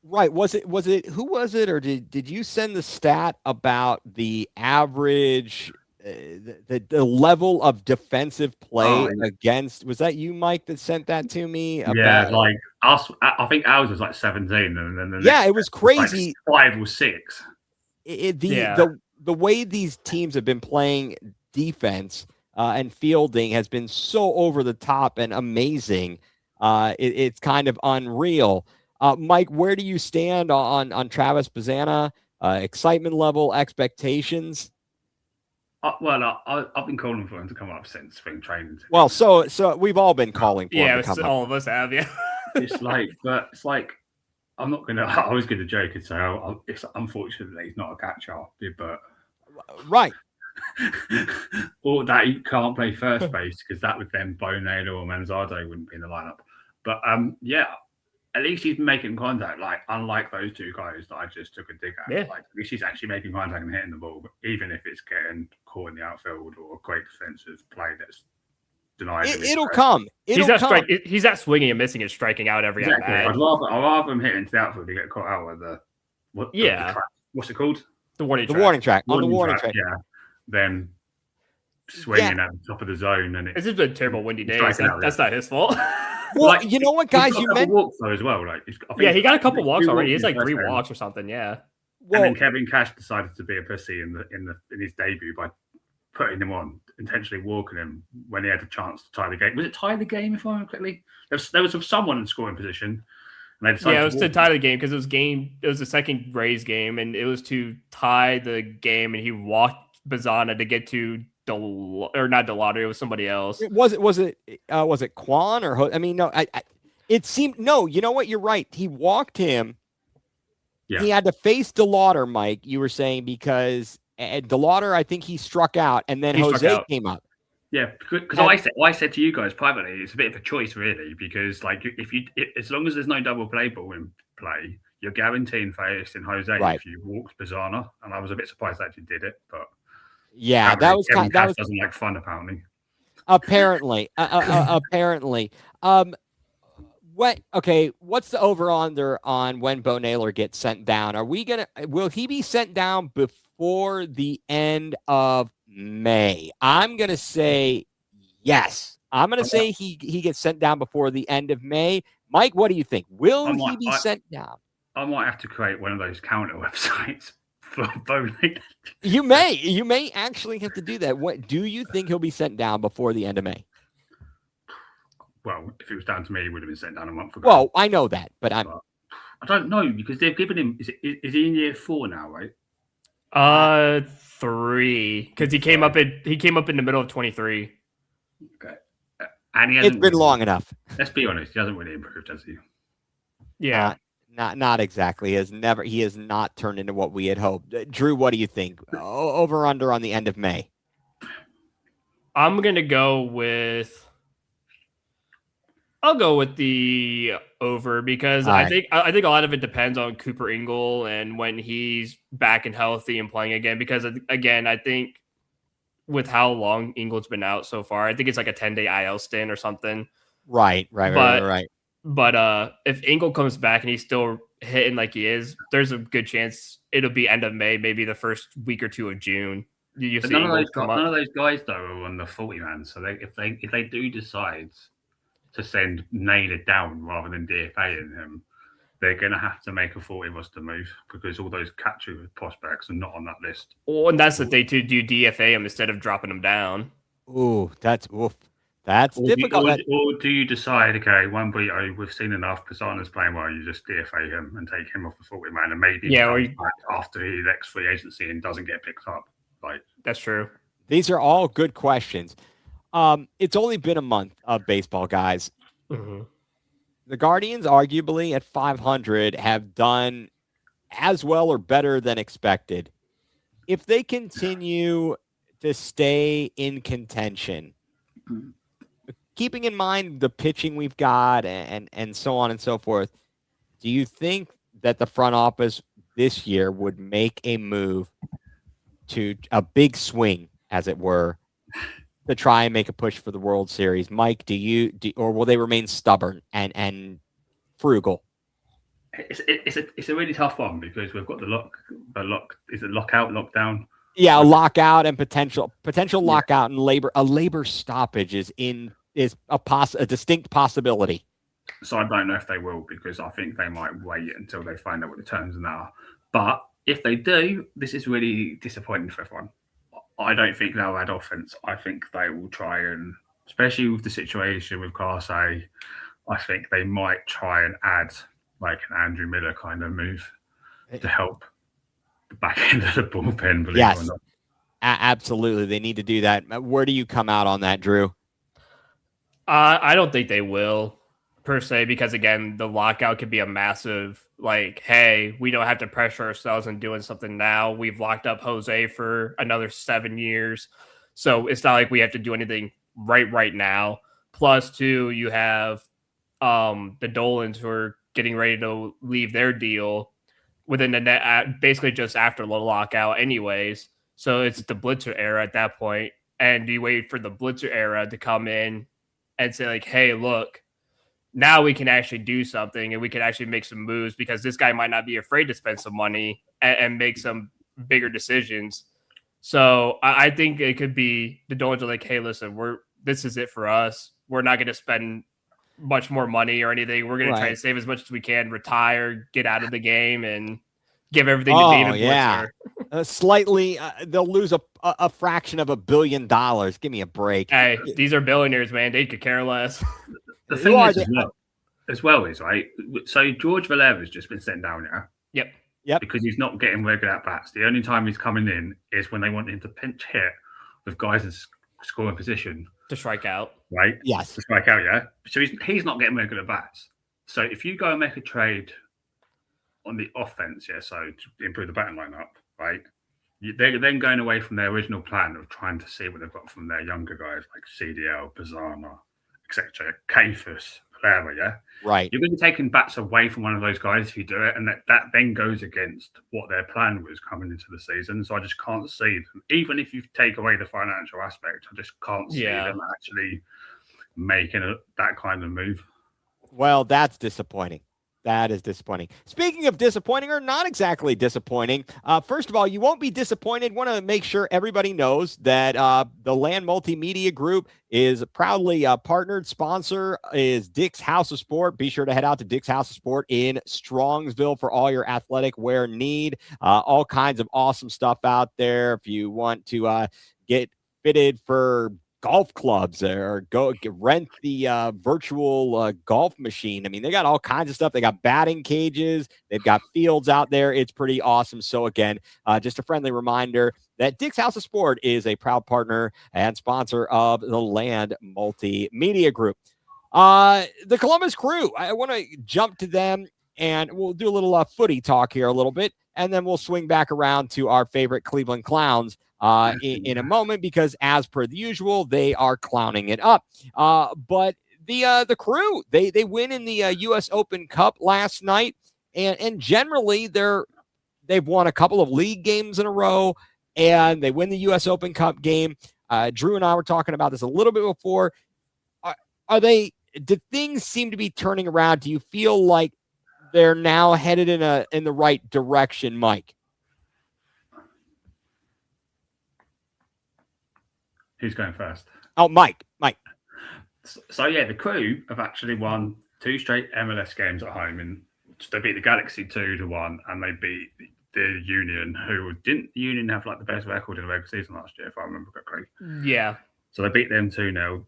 Right. Was it who was it, or did you send the stat about the average the level of defensive play against? Was that you, Mike, that sent that to me? Yeah, like us, I think ours was like 17, and then it was crazy. Like 5 or 6. The way these teams have been playing defense and fielding has been so over the top and amazing. It's kind of unreal. Mike, where do you stand on Travis Bazzana? Excitement level, expectations? Well, I've been calling for him to come up since spring training. Well, so we've all been calling for him to come all up. of us have, yeah. It's like I'm not gonna. I was gonna joke and say, it's unfortunately he's not a catcher, but right. Or that he can't play first base because that would then Bo Naylor or Manzardo wouldn't be in the lineup. But at least he's making contact. Like, unlike those two guys that I just took a dig at. Yeah. Like, at least he's actually making contact and hitting the ball, even if it's getting caught in the outfield or a great defensive play that's denied. It'll come. He's not swinging and missing and striking out every at bat. I'd rather him hitting to the outfield to get caught out with the what's it called? The warning track. On the warning track. Yeah. Then swinging at the top of the zone, and it's just been terrible windy days. That's not his fault. Well, like, you know what, guys, you meant walks though as well. Like, he got a couple walks already. He's like 3 walks or something. Yeah. Well, and then Kevin Cash decided to be a pussy in his debut by putting him on, intentionally walking him when he had a chance to tie the game. Was it tie the game? If I remember correctly, there was someone in scoring position. And they decided it was to tie the game because it was the second Rays game, and it was to tie the game, and he walked Bazzana to get to not Delauder, it was somebody else. Was it Quan or I mean, no, it seemed no. You know what? You're right. He walked him. Yeah. He had to face Delauder, Mike. You were saying because Delauder, I think he struck out, and then Jose came up. Yeah, because I said to you guys privately, it's a bit of a choice really, because like as long as there's no double play ball in play, you're guaranteeing facing Jose if you walk Bazzana, and I was a bit surprised that you did it, but. Yeah, that was Kevin Cash doesn't like fun, apparently. Apparently. What's the over-under on when Bo Naylor gets sent down? Will he be sent down before the end of May? I'm gonna say yes. I'm gonna say he gets sent down before the end of May. Mike, what do you think? Will he be sent down? I might have to create one of those counter websites. You may actually have to do that. What do you think he'll be sent down before the end of May? Well, if it was down to me, he would have been sent down a month ago. Well, I know that, but I don't know because they've given him. Is he in year 4 now? Right? 3 because he came up in the middle of 23. Okay, and it's been long enough. Let's be honest, he hasn't really improved, has he? Yeah. Not exactly. He has not turned into what we had hoped. Drew, what do you think? Over under on the end of May. I'm gonna go with. I'll go with the over because I think a lot of it depends on Cooper Ingle and when he's back and healthy and playing again. Because again, I think with how long Ingle's been out so far, I think it's like a 10-day IL stint or something. Right. But if Ingle comes back and he's still hitting like he is, there's a good chance it'll be end of May, maybe the first week or 2 of June. You see none of those guys though are on the 40-man. So if they do decide to send Naylor down rather than DFAing him, they're going to have to make a 40 roster move because all those catcher prospects are not on that list. Well, and that's the thing too. Do you DFA him instead of dropping him down? Ooh, that's difficult. Or do you decide, okay, one burrito, we've seen enough, Bazzana's playing well, you just DFA him and take him off the 40 man, and maybe he comes back after he elects free agency and doesn't get picked up. Like, that's true. These are all good questions. It's only been a month of baseball, guys. Mm-hmm. The Guardians, arguably at 500, have done as well or better than expected. If they continue to stay in contention, keeping in mind the pitching we've got and so on and so forth, do you think that the front office this year would make a move to a big swing, as it were, to try and make a push for the World Series? Mike, or will they remain stubborn and frugal? It's a really tough one because we've got the lock. Is it lockout, lockdown? Yeah, a lockout and potential lockout and labor stoppage is a distinct possibility. So I don't know if they will, because I think they might wait until they find out what the terms are. But if they do, this is really disappointing for everyone. I don't think they'll add offense. I think they will try and, especially with the situation with Class A, I think they might try and add like an Andrew Miller kind of move to help the back end of the bullpen. Believe it or not. Absolutely. They need to do that. Where do you come out on that, Drew? I don't think they will, per se, because again, the lockout could be a massive, like, hey, we don't have to pressure ourselves in doing something now. We've locked up Jose for another 7 years. So it's not like we have to do anything right now. Plus, too, you have the Dolans who are getting ready to leave their deal within the net, basically just after the lockout anyways. So it's the Blitzer era at that point. And you wait for the Blitzer era to come in and say, like, hey, look, now we can actually do something and we can actually make some moves because this guy might not be afraid to spend some money and make some bigger decisions. So I think it could be the Dolans are like, hey, listen, this is it for us. We're not going to spend much more money or anything. We're going to try to save as much as we can, retire, get out of the game, and give everything to David Blitzer. Slightly, they'll lose a fraction of $1 billion. Give me a break. Hey, these are billionaires, man. They could care less. The thing is, as well is, right, so George Valera's just been sent down now. Yep. Because he's not getting regular at-bats. The only time he's coming in is when they want him to pinch hit with guys in scoring position. To strike out. Right? Yes. To strike out, yeah. So he's not getting regular bats. So if you go and make a trade on the offense, so to improve the batting lineup, right? They're then going away from their original plan of trying to see what they've got from their younger guys like CDL, Bazzana, etc., Kafus, whatever, yeah? Right. You're going to be taking bats away from one of those guys if you do it, and that then goes against what their plan was coming into the season. So I just can't see them. Even if you take away the financial aspect, I just can't see them actually making that kind of move. Well, that's disappointing. That is disappointing. Speaking of disappointing, or not exactly disappointing, first of all, you won't be disappointed. Want to make sure everybody knows that the Land Multimedia Group is proudly partnered. Sponsor is Dick's House of Sport. Be sure to head out to Dick's House of Sport in Strongsville for all your athletic wear need. All kinds of awesome stuff out there. If you want to get fitted for golf clubs or rent the virtual golf machine. I mean, they got all kinds of stuff. They got batting cages. They've got fields out there. It's pretty awesome. So again, just a friendly reminder that Dick's House of Sport is a proud partner and sponsor of the Land Multimedia Group. The Columbus Crew, I want to jump to them and we'll do a little footy talk here a little bit, and then we'll swing back around to our favorite Cleveland Clowns in a moment, because as per the usual, they are clowning it up. But the Crew, they win in the U.S. Open Cup last night, and generally they've won a couple of league games in a row, and they win the U.S. Open Cup game. Drew and I were talking about this a little bit before. Did things seem to be turning around? Do you feel like they're now headed in the right direction, Mike? Who's going first? Oh, Mike. So yeah, the Crew have actually won 2 straight MLS games at home in they beat the Galaxy 2-1, and they beat the Union, who didn't the Union have like the best record in the regular season last year, if I remember correctly. Yeah. So they beat them 2-0.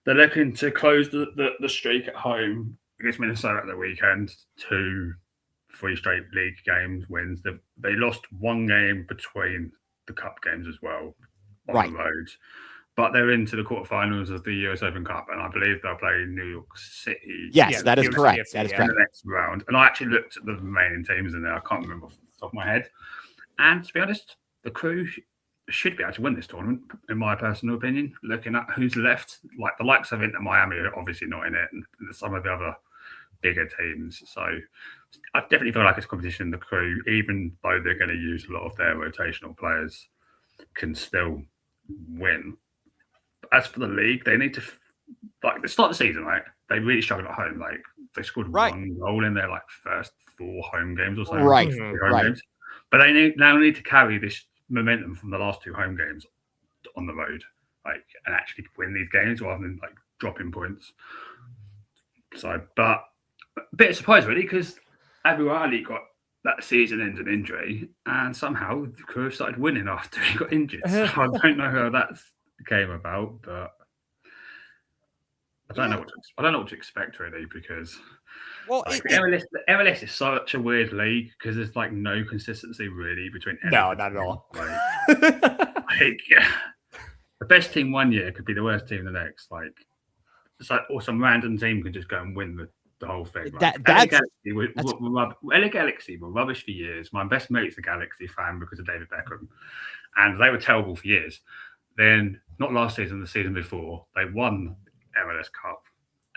They're looking to close the streak at home against Minnesota at the weekend. 3 straight league games wins. They lost one game between the cup games as well on the road. But they're into the quarterfinals of the US Open Cup, and I believe they'll play New York City. Yes, that is correct. That is In correct. the next round. And I actually looked at the remaining teams in there. I can't remember off the top of my head. And to be honest, the Crew should be able to win this tournament, in my personal opinion. Looking at who's left, like the likes of Inter Miami are obviously not in it, and some of the other bigger teams. So I definitely feel like it's competition. The Crew, even though they're going to use a lot of their rotational players, can still win. As for the league, they need to the start of the season, like they really struggled at home. Like they scored one goal in their like first 4 home games or so. Right. Games. But they now need to carry this momentum from the last 2 home games on the road, like, and actually win these games rather than like dropping points. So, but a bit of surprise really, because Abu Ali got that season-ending injury, and somehow the Crew started winning after he got injured. So I don't know how that came about, but I don't know what to expect really, because MLS is such a weird league because there's like no consistency really between. No, not at all. The best team one year could be the worst team the next. Like, it's like, or some random team can just go and win the whole thing. Like, LA Galaxy were rubbish for years. My best mate's a Galaxy fan because of David Beckham, and they were terrible for years. Then, not last season, the season before, they won MLS Cup.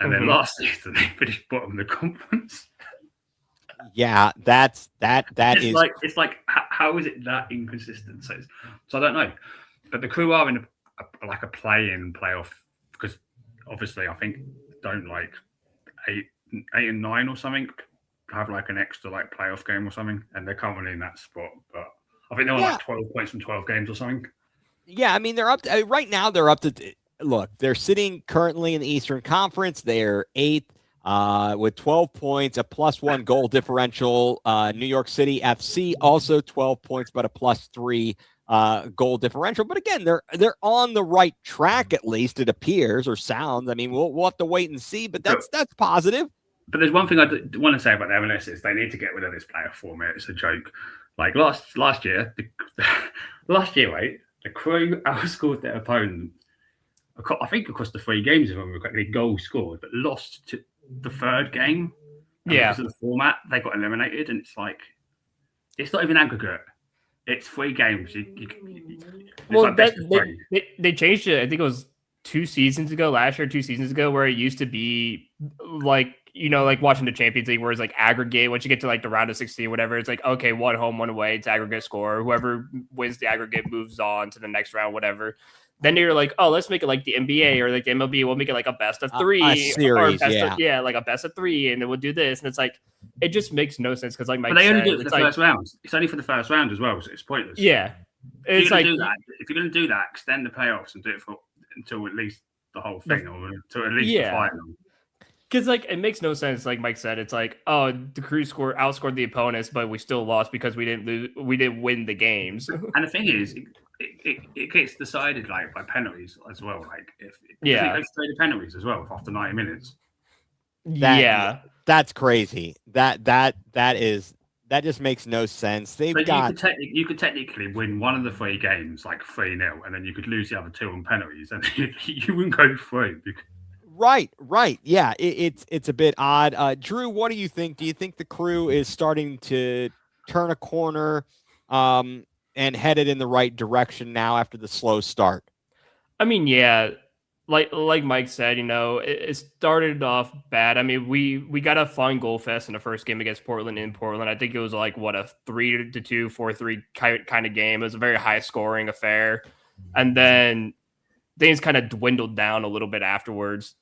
And then last season, they finished bottom of the conference. Yeah, that it's is it's like how is it that inconsistent? So I don't know. But the Crew are in a play-in playoff, because obviously I think don't like 8 and 9 or something have like an extra like playoff game or something, and they're currently in that spot. But I think they're on like 12 points from 12 games or something. Yeah, I mean they're up to, right now. They're up to. Look, they're sitting currently in the Eastern Conference. They're 8th with 12 points, a +1 goal differential. New York City FC also 12 points, but a +3 goal differential. But again, they're on the right track, at least it appears or sounds. I mean, we'll have to wait and see, but that's positive. But there's one thing I want to say about the MLS is they need to get rid of this playoff format. It's a joke. Like last year, the Crew outscored their opponent, I think, across the 3 games, if I remember correctly, goals scored, but lost to the 3rd game. Because of the format, they got eliminated, and it's like, it's not even aggregate. It's 3 games. They changed it. I think it was 2 seasons ago, last year, 2 seasons ago, where it used to be like, like watching the Champions League, where it's like aggregate. Once you get to like the round of 16 or whatever, it's like, okay, 1 home, 1 away. It's aggregate score. Whoever wins the aggregate moves on to the next round, whatever. Then you're like, oh, let's make it like the NBA or like the MLB. We'll make it like a best of 3, a series, like a best of 3, and then we'll do this. And it's like, it just makes no sense because like Mike but they said, only do it for the first round. It's only for the first round as well, so it's pointless. Yeah, it's like, if you're going to do that, extend the playoffs and do it until at least the whole thing, or until at least the final. Because like it makes no sense. Like Mike said, it's like, oh, the Crew outscored the opponents, but we still lost because we didn't win the games. And the thing is, it gets decided like by penalties as well. Like if it goes straight to penalties as well after 90 minutes. That's crazy. That just makes no sense. You could technically win one of the 3 games like 3-0, and then you could lose the other 2 on penalties, and you wouldn't go through. Right. Yeah, it's a bit odd. Drew, what do you think? Do you think the Crew is starting to turn a corner and headed in the right direction now after the slow start? I mean, yeah, like Mike said, it started off bad. I mean, we got a fun goal fest in the first game against Portland in Portland. I think it was like a 3-2, 4-3 kind of game. It was a very high scoring affair, and then things kind of dwindled down a little bit afterwards.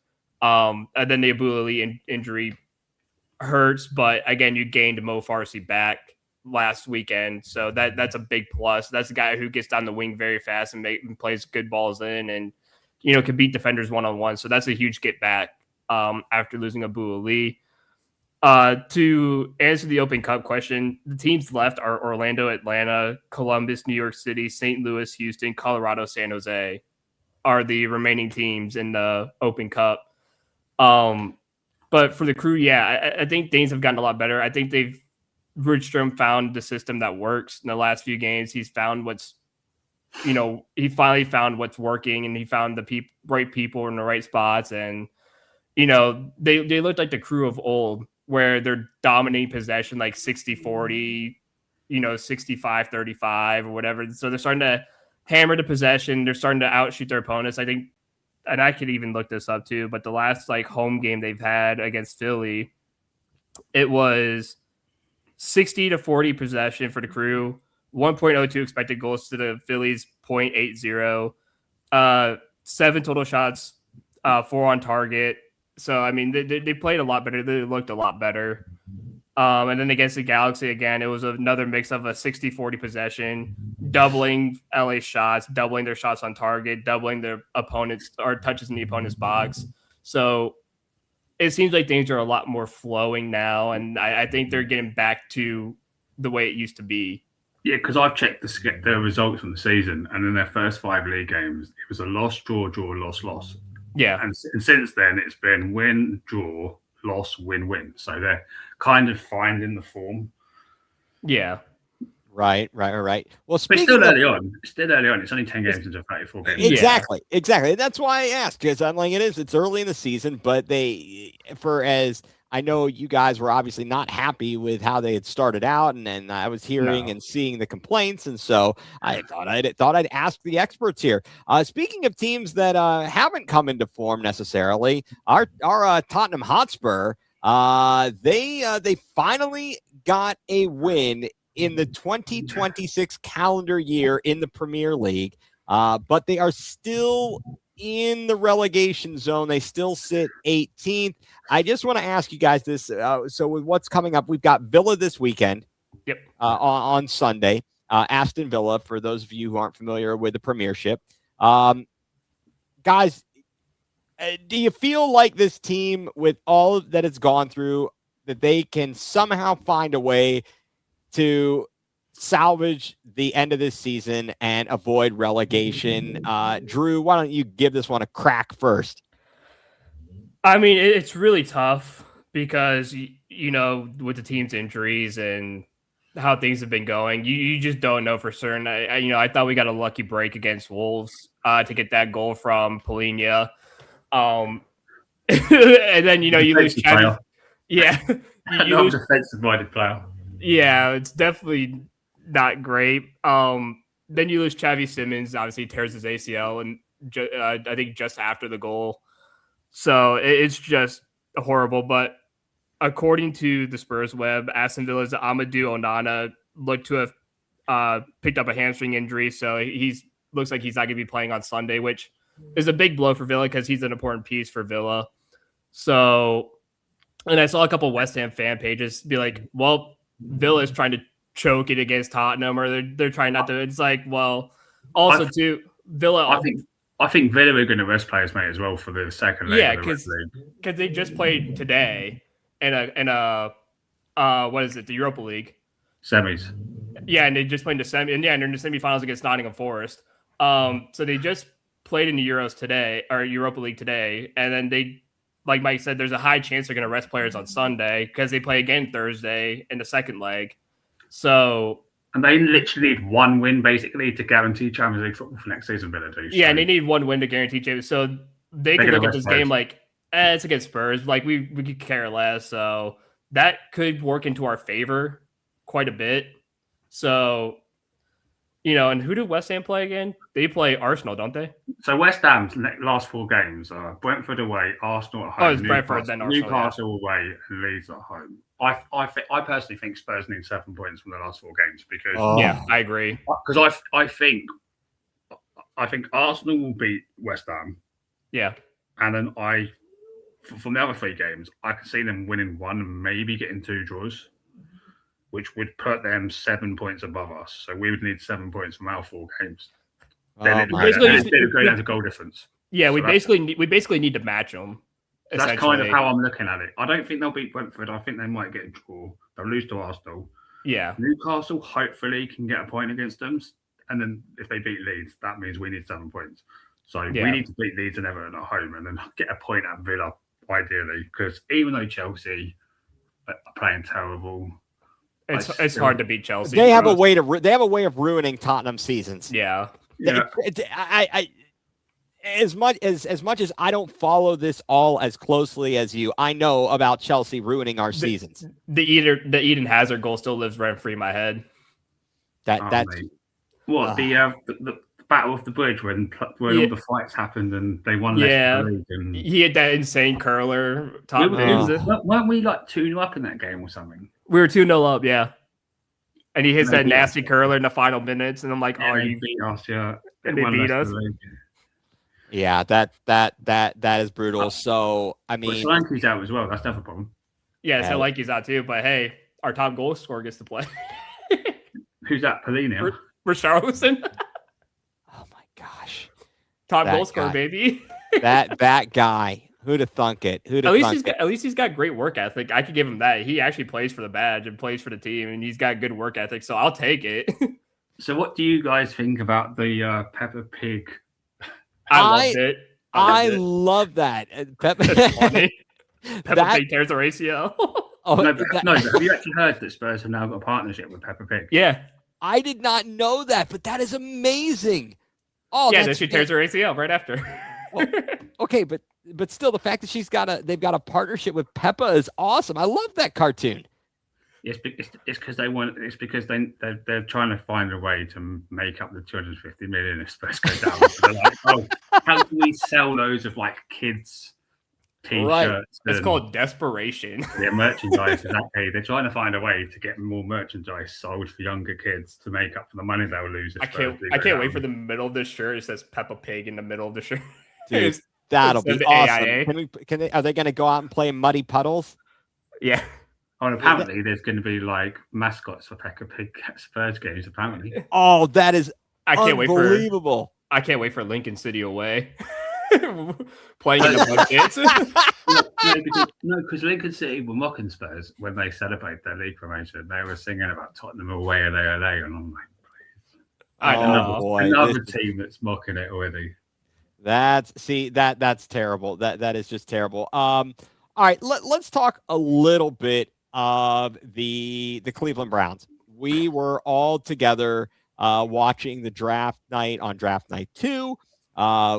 And then the Abu Ali injury hurts, but again, you gained Mo Farsi back last weekend, so that's a big plus. That's a guy who gets down the wing very fast and plays good balls in, and can beat defenders 1-on-1. So that's a huge get back after losing Abu Ali. To answer the Open Cup question, the teams left are Orlando, Atlanta, Columbus, New York City, St. Louis, Houston, Colorado, San Jose are the remaining teams in the Open Cup. But for the Crew, yeah, I think things have gotten a lot better. I think Rydstrom found the system that works in the last few games. He's found he finally found what's working, and he found the right people in the right spots. And, they looked like the Crew of old, where they're dominating possession like 60-40, 65-35 or whatever. So they're starting to hammer the possession. They're starting to outshoot their opponents. I think, and I could even look this up too, but the last home game they've had against Philly, it was 60-40 possession for the Crew, 1.02 expected goals to the Phillies, 0.80. 7 total shots, 4 on target. So, I mean, they played a lot better. They looked a lot better. And then against the Galaxy, again, it was another mix of a 60-40 possession, doubling LA shots, doubling their shots on target, doubling their opponents or touches in the opponent's box. So it seems like things are a lot more flowing now, and I think they're getting back to the way it used to be. Yeah, because I've checked the results from the season, and in their first 5 league games, it was a loss, draw, draw, loss, loss. Yeah. And since then, it's been win, draw, loss, win, win. So they're kind of finding the form. Yeah. Right. Well, but it's still early on. It's only 10 games into 34 games. Exactly. That's why I asked, because I'm like, it's early in the season, but I know you guys were obviously not happy with how they had started out, and I was hearing and seeing the complaints, and so I thought I'd ask the experts here. Speaking of teams that haven't come into form necessarily, our Tottenham Hotspur, they finally got a win in the 2026 calendar year in the Premier League, but they are still in the relegation zone. They still sit 18th. I just want to ask you guys this. So with what's coming up, we've got Villa this weekend. Yep. On Sunday, Aston Villa, for those of you who aren't familiar with the Premiership. Guys, do you feel like this team, with all that it's gone through, that they can somehow find a way to salvage the end of this season and avoid relegation? Drew, why don't you give this one a crack first? I mean, it's really tough because, with the team's injuries and how things have been going, you just don't know for certain. I thought we got a lucky break against Wolves to get that goal from Polina. And then, you lose Chavi. Yeah. You lose defensive-minded player. Yeah, it's definitely not great. Then you lose Xavi Simons, obviously tears his ACL, and I think just after the goal. So it's just horrible. But according to the Spurs web, Aston Villa's Amadou Onana looked to have picked up a hamstring injury. So looks like he's not going to be playing on Sunday, which is a big blow for Villa because he's an important piece for Villa. So, and I saw a couple West Ham fan pages be like, well, Villa is trying to choke it against Tottenham, or they're trying not to. It's like, well, also too, Villa. I think Villa are going to rest players, mate, as well for the second leg. Yeah, because they just played today in a what is it, the Europa League semis? Yeah, and they just played the semi, and they're in the semifinals against Nottingham Forest. So they just played in the Euros today, or Europa League today, and then they, like Mike said, there's a high chance they're going to rest players on Sunday because they play again Thursday in the second leg. So. And they literally need one win, basically, to guarantee Champions League football for next season, Villa do. Yeah, and they need one win to guarantee Champions. So they can look at this game like, it's against Spurs. Like, we could care less. So that could work into our favor quite a bit. So, and who do West Ham play again? They play Arsenal, don't they? So West Ham's last 4 games are Brentford away, Arsenal at home, it's Brentford, then Arsenal, Newcastle away, and Leeds at home. I personally think Spurs need 7 points from the last 4 games because yeah, I agree. Because I think Arsenal will beat West Ham. Yeah, and then from the other 3 games, I can see them winning 1 and maybe getting 2 draws, which would put them 7 points above us. So we would need 7 points from our 4 games. Then it'd be a goal difference. Yeah, we basically need to match them. That's kind of how I'm looking at it. I don't think they'll beat Brentford. I think they might get a draw. They'll lose to Arsenal. Yeah. Newcastle hopefully can get a point against them. And then if they beat Leeds, that means we need 7 points. So we need to beat Leeds and Everton at home and then get a point at Villa, ideally. Because even though Chelsea are playing terrible, it's hard to beat Chelsea. They have a way of ruining Tottenham seasons. Yeah. As much as I don't follow this all as closely as you, I know about Chelsea ruining our seasons. The Eden Hazard goal still lives rent free in my head. The Battle of the Bridge when all the fights happened and they won. Yeah, the league and he had that insane curler. Weren't we like 2-0 up in that game or something? We were 2-0 up, yeah. And he hits that nasty curler in the final minutes, and I'm like, "Oh, you beat us, yeah." And they beat us. Yeah, that is brutal. So I mean, Solanke's out as well. That's never a problem. Yeah, Solanke's out too. But hey, our top goal scorer gets to play. Who's that? Polino? Richarlison. Oh my gosh, top goal scorer, baby. that guy. Who'd have thunk it? At least he's got great work ethic. I could give him that. He actually plays for the badge and plays for the team, and he's got good work ethic. So I'll take it. So, what do you guys think about the Peppa Pig? I loved it. I love that. Peppa Pig tears her ACL. No, have you actually heard that Spurs have now got a partnership with Peppa Pig? Yeah. I did not know that, but that is amazing. Oh, yeah, then she tears her ACL right after. Well, okay, but still, the fact that they've got a partnership with Peppa is awesome. I love that cartoon. It's because they're trying to find a way to make up the 250 million if Spurs go down. So they're like, how can we sell those of like kids t-shirts? Right. It's called desperation. Yeah, merchandise. Exactly. They're trying to find a way to get more merchandise sold for younger kids to make up for the money they'll lose. I can't wait for the middle of the shirt. It says Peppa Pig in the middle of the shirt. Dude, that'll be awesome. Are they going to go out and play muddy puddles? Yeah. Oh, and apparently there's going to be like mascots for Peppa Pig Spurs games. Apparently. Oh, that is unbelievable. I can't wait for Lincoln City away. Playing in the buckets. No, because Lincoln City were mocking Spurs when they celebrate their league promotion. They were singing about Tottenham away, and I'm like, please. Another team that's mocking it already. That's terrible. That is just terrible. All right, let's talk a little bit of the Cleveland Browns. We were all together watching the draft night on draft night 2.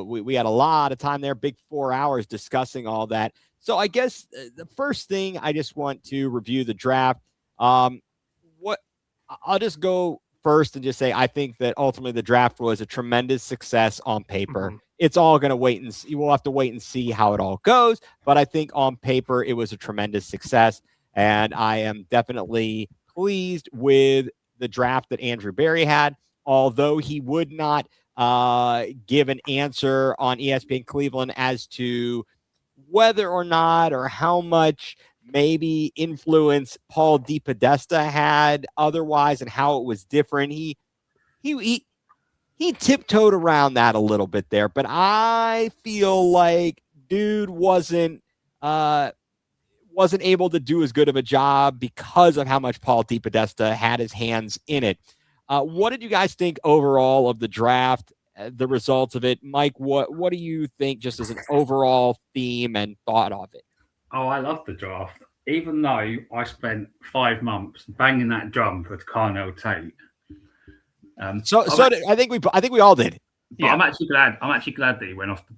We had a lot of time there, big 4 hours discussing all that. So I guess the first thing I just want to review the draft. I'll just go first and just say I think that ultimately the draft was a tremendous success on paper. Mm-hmm. It's all going to wait and see. We'll have to wait and see how it all goes. But I think on paper it was a tremendous success, and I am definitely pleased with the draft that Andrew Berry had. Although he would not give an answer on ESPN Cleveland as to whether or not or how much maybe influence Paul DePodesta had otherwise and how it was different. He tiptoed around that a little bit there, but I feel like dude wasn't able to do as good of a job because of how much Paul DePodesta had his hands in it. What did you guys think overall of the draft, the results of it? Mike, what do you think just as an overall theme and thought of it? Oh, I love the draft. Even though I spent 5 months banging that drum for Carnell Tate. I think we all did. Yeah. I'm actually glad that he went off the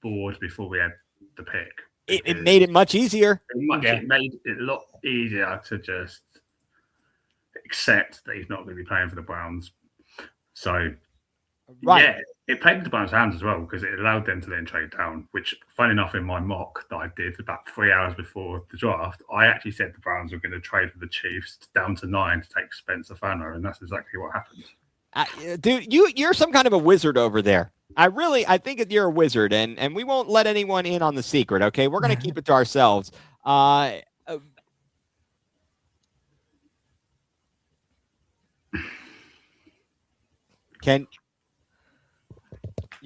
board before we had the pick. It made it much easier. It made it a lot easier to just accept that he's not going to be playing for the Browns. So, yeah, it played the Browns' hands as well because it allowed them to then trade down, which, funny enough, in my mock that I did about 3 hours before the draft, I actually said the Browns were going to trade with the Chiefs down to 9 to take Spencer Fanner, and that's exactly what happened. Dude, you're some kind of a wizard over there. I think that you're a wizard, and we won't let anyone in on the secret, okay? We're going to keep it to ourselves. You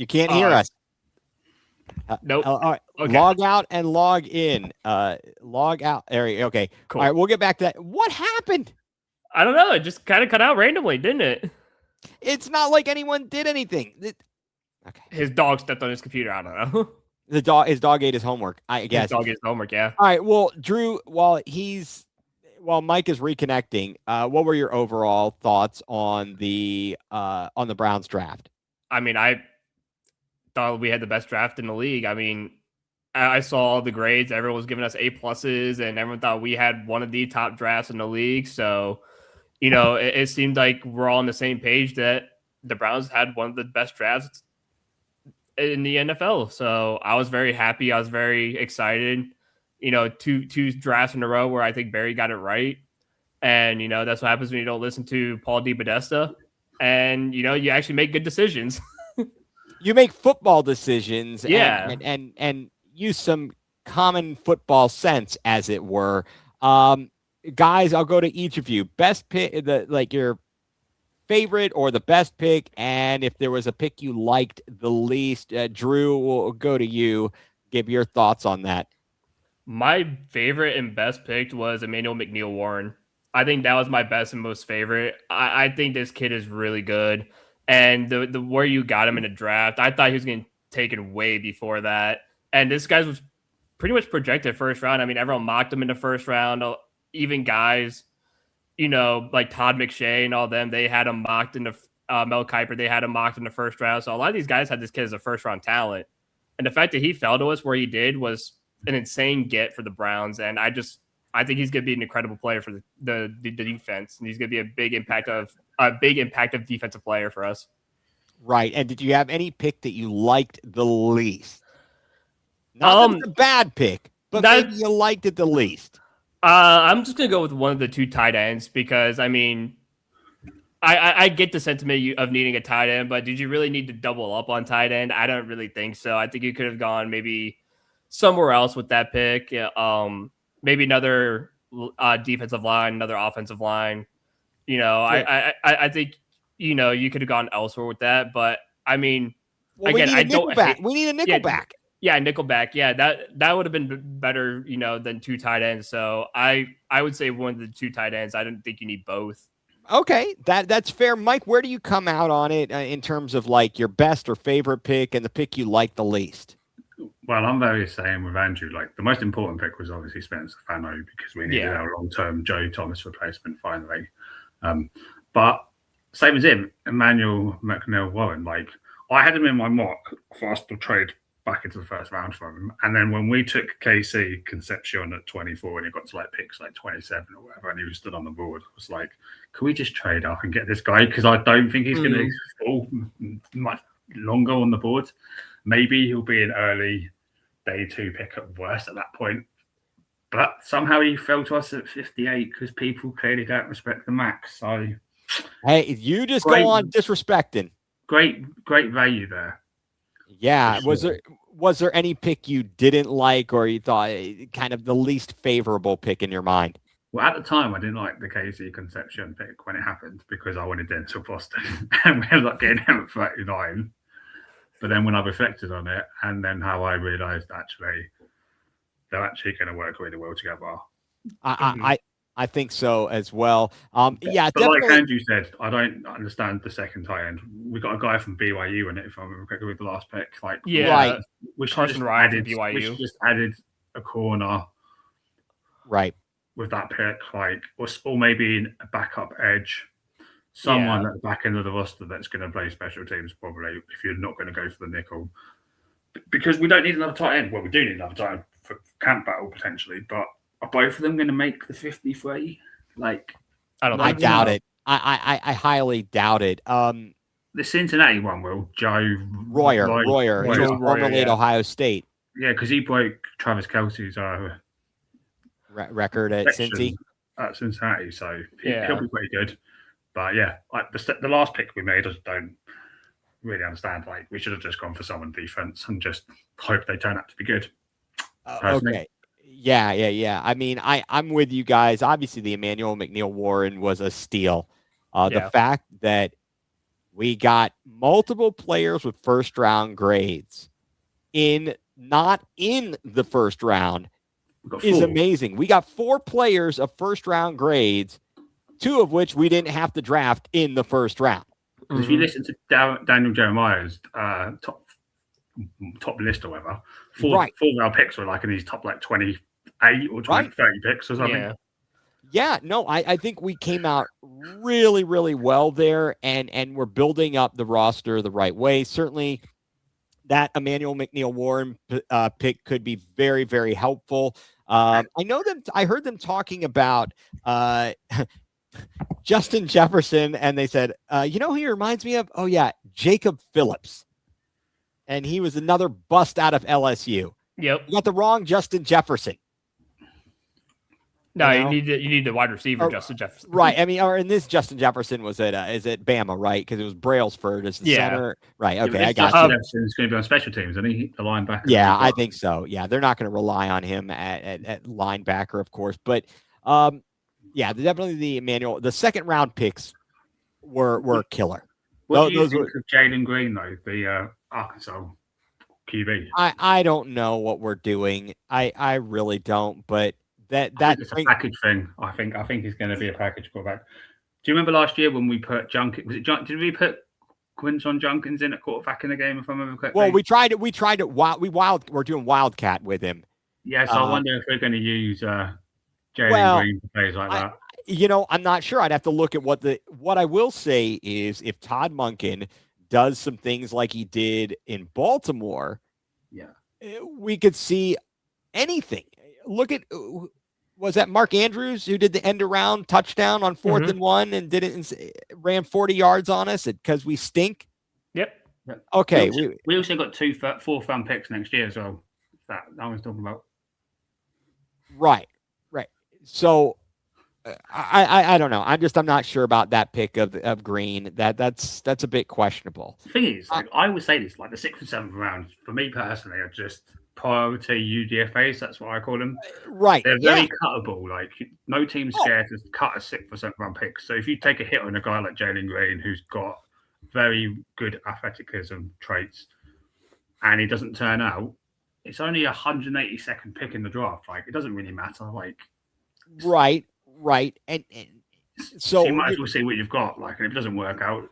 can't hear us. Nope. All right. Okay. Log out and log in. Log out. Okay. Cool. All right. We'll get back to that. What happened? I don't know. It just kind of cut out randomly, didn't it? It's not like anyone did anything. Okay. His dog stepped on his computer. I don't know. His dog ate his homework, I guess. His dog gets homework, yeah. All right. Well, Drew, while Mike is reconnecting, what were your overall thoughts on the Browns draft? I mean, I thought we had the best draft in the league. I mean, I saw all the grades. Everyone was giving us A+, and everyone thought we had one of the top drafts in the league. So, it seemed like we're all on the same page that the Browns had one of the best drafts in the NFL. So I was very happy. I was very excited. Two drafts in a row where I think Barry got it right. And, that's what happens when you don't listen to Paul DePodesta. And, you actually make good decisions. You make football decisions, yeah, and use some common football sense, as it were. Guys, I'll go to each of you. Best pick, your favorite or the best pick, and if there was a pick you liked the least. Drew, we'll go to you. Give your thoughts on that. My favorite and best pick was Emmanuel McNeil Warren. I think that was my best and most favorite. I think this kid is really good. And the where you got him in the draft, I thought he was getting taken way before that. And this guy was pretty much projected first round. I mean, everyone mocked him in the first round. Even guys, like Todd McShay and all them, they had him mocked in the Mel Kiper. They had him mocked in the first round. So a lot of these guys had this kid as a first round talent. And the fact that he fell to us where he did was an insane get for the Browns. And I think he's going to be an incredible player for the defense. And he's going to be a big impact of defensive player for us. Right. And did you have any pick that you liked the least? Not that it's a bad pick, but maybe you liked it the least. I'm just going to go with one of the two tight ends because, I mean, I get the sentiment of needing a tight end, but did you really need to double up on tight end? I don't really think so. I think you could have gone maybe somewhere else with that pick. Maybe another defensive line, another offensive line. Sure. I think, you could have gone elsewhere with that. But, I mean, again, we need a nickelback. Yeah, nickelback. Yeah, that would have been better, than two tight ends. So I would say one of the two tight ends. I don't think you need both. Okay, that's fair. Mike, where do you come out on it in terms of like your best or favorite pick and the pick you like the least? Well, I'm very same with Andrew. Like the most important pick was obviously Spencer Fano because we needed our long-term Joe Thomas replacement finally. But same as him, Emmanuel McNeil Warren. Like I had him in my mock for us to trade back into the first round from him, and then when we took KC Concepcion at 24 and he got to like picks like 27 or whatever, and he was stood on the board, I was like, can we just trade up and get this guy? Because I don't think he's going to fall much longer on the board. Maybe he'll be an early day 2 pick at worst at that point. But somehow he fell to us at 58 because people clearly don't respect the max. So, hey, you just go on disrespecting. Great value there. Yeah. Was there any pick you didn't like or you thought kind of the least favorable pick in your mind? Well, at the time, I didn't like the KC Concepcion pick when it happened because I wanted Denzel Boston and we ended up getting him at 39. But then when I reflected on it and then how I realized actually they're actually going to work really well together. I think so as well. Yeah, but definitely. Like Andrew said, I don't understand the second tight end. We got a guy from BYU in it, if I remember correctly, with the last pick. Like, right. We should just added a corner, right, with that pick, like, or maybe a backup edge. Someone at the back end of the roster that's going to play special teams, probably, if you're not going to go for the nickel. Because we don't need another tight end. Well, we do need another tight end for camp battle, potentially. But are both of them going to make the 53? Like, I doubt it. I highly doubt it. The Cincinnati one will. Joe Royer, formerly at Ohio State. Yeah, because he broke Travis Kelce's record at Cincy. At Cincinnati, so he'll be pretty good. But yeah, like the last pick we made, I just don't really understand. Like we should have just gone for someone defense and just hope they turn out to be good. Okay. Yeah. I mean, I'm with you guys. Obviously, the Emmanuel McNeil Warren was a steal. The fact that we got multiple players with first round grades in not in the first round is 4. amazing. We got 4 players of first round grades, 2 of which we didn't have to draft in the first round. If you listen to Daniel Jeremiah's top list or whatever, 4 round picks were like in his top like 28 or 30 picks or something. Yeah, no, I think we came out really, really well there, and we're building up the roster the right way. Certainly, that Emmanuel McNeil-Warren pick could be very, very helpful. I heard them talking about Justin Jefferson, and they said, who he reminds me of? Oh, yeah, Jacob Phillips. And he was another bust out of LSU. Yep. You got the wrong Justin Jefferson. No, you need the wide receiver, Justin Jefferson. Right. I mean, or in this, Justin Jefferson was at Bama, right? Because it was Brailsford as the center. Right. Okay, I got Justin Jefferson's going to be on special teams, isn't he? The linebacker. Yeah, I think so. Yeah, they're not going to rely on him at linebacker, of course. But definitely the second round picks were killer. What do you think of Jalen Green, though, the Arkansas QB? I don't know what we're doing. I really don't. But it's a package thing. I think he's going to be a package quarterback. Do you remember last year when we put Did we put Quinton Junkins in at quarterback in the game? If I remember correctly. Well, we tried it. We're doing Wildcat with him. Yeah, so I wonder if we're going to use Jalen Green for plays like that. I'm not sure. I'd have to look at what I will say is if Todd Monken does some things like he did in Baltimore, we could see anything. Look at, was that Mark Andrews who did the end around touchdown on 4th and 1 and ran 40 yards on us because we stink? Yep. Okay. We also got 2 4th round picks next year as well. That I was talking about. Right. So I don't know. I'm not sure about that pick of Green. That's a bit questionable. The thing is, I would say this, like the 6th and 7th round, for me personally, are just priority UDFAs. That's what I call them. Right. They're very cuttable. Like no team's scared to cut a 6th or 7th round pick. So if you take a hit on a guy like Jalen Green, who's got very good athleticism traits, and he doesn't turn out, it's only 182nd pick in the draft. Like it doesn't really matter. Like right. And so you might as well see what you've got. Like, and if it doesn't work out,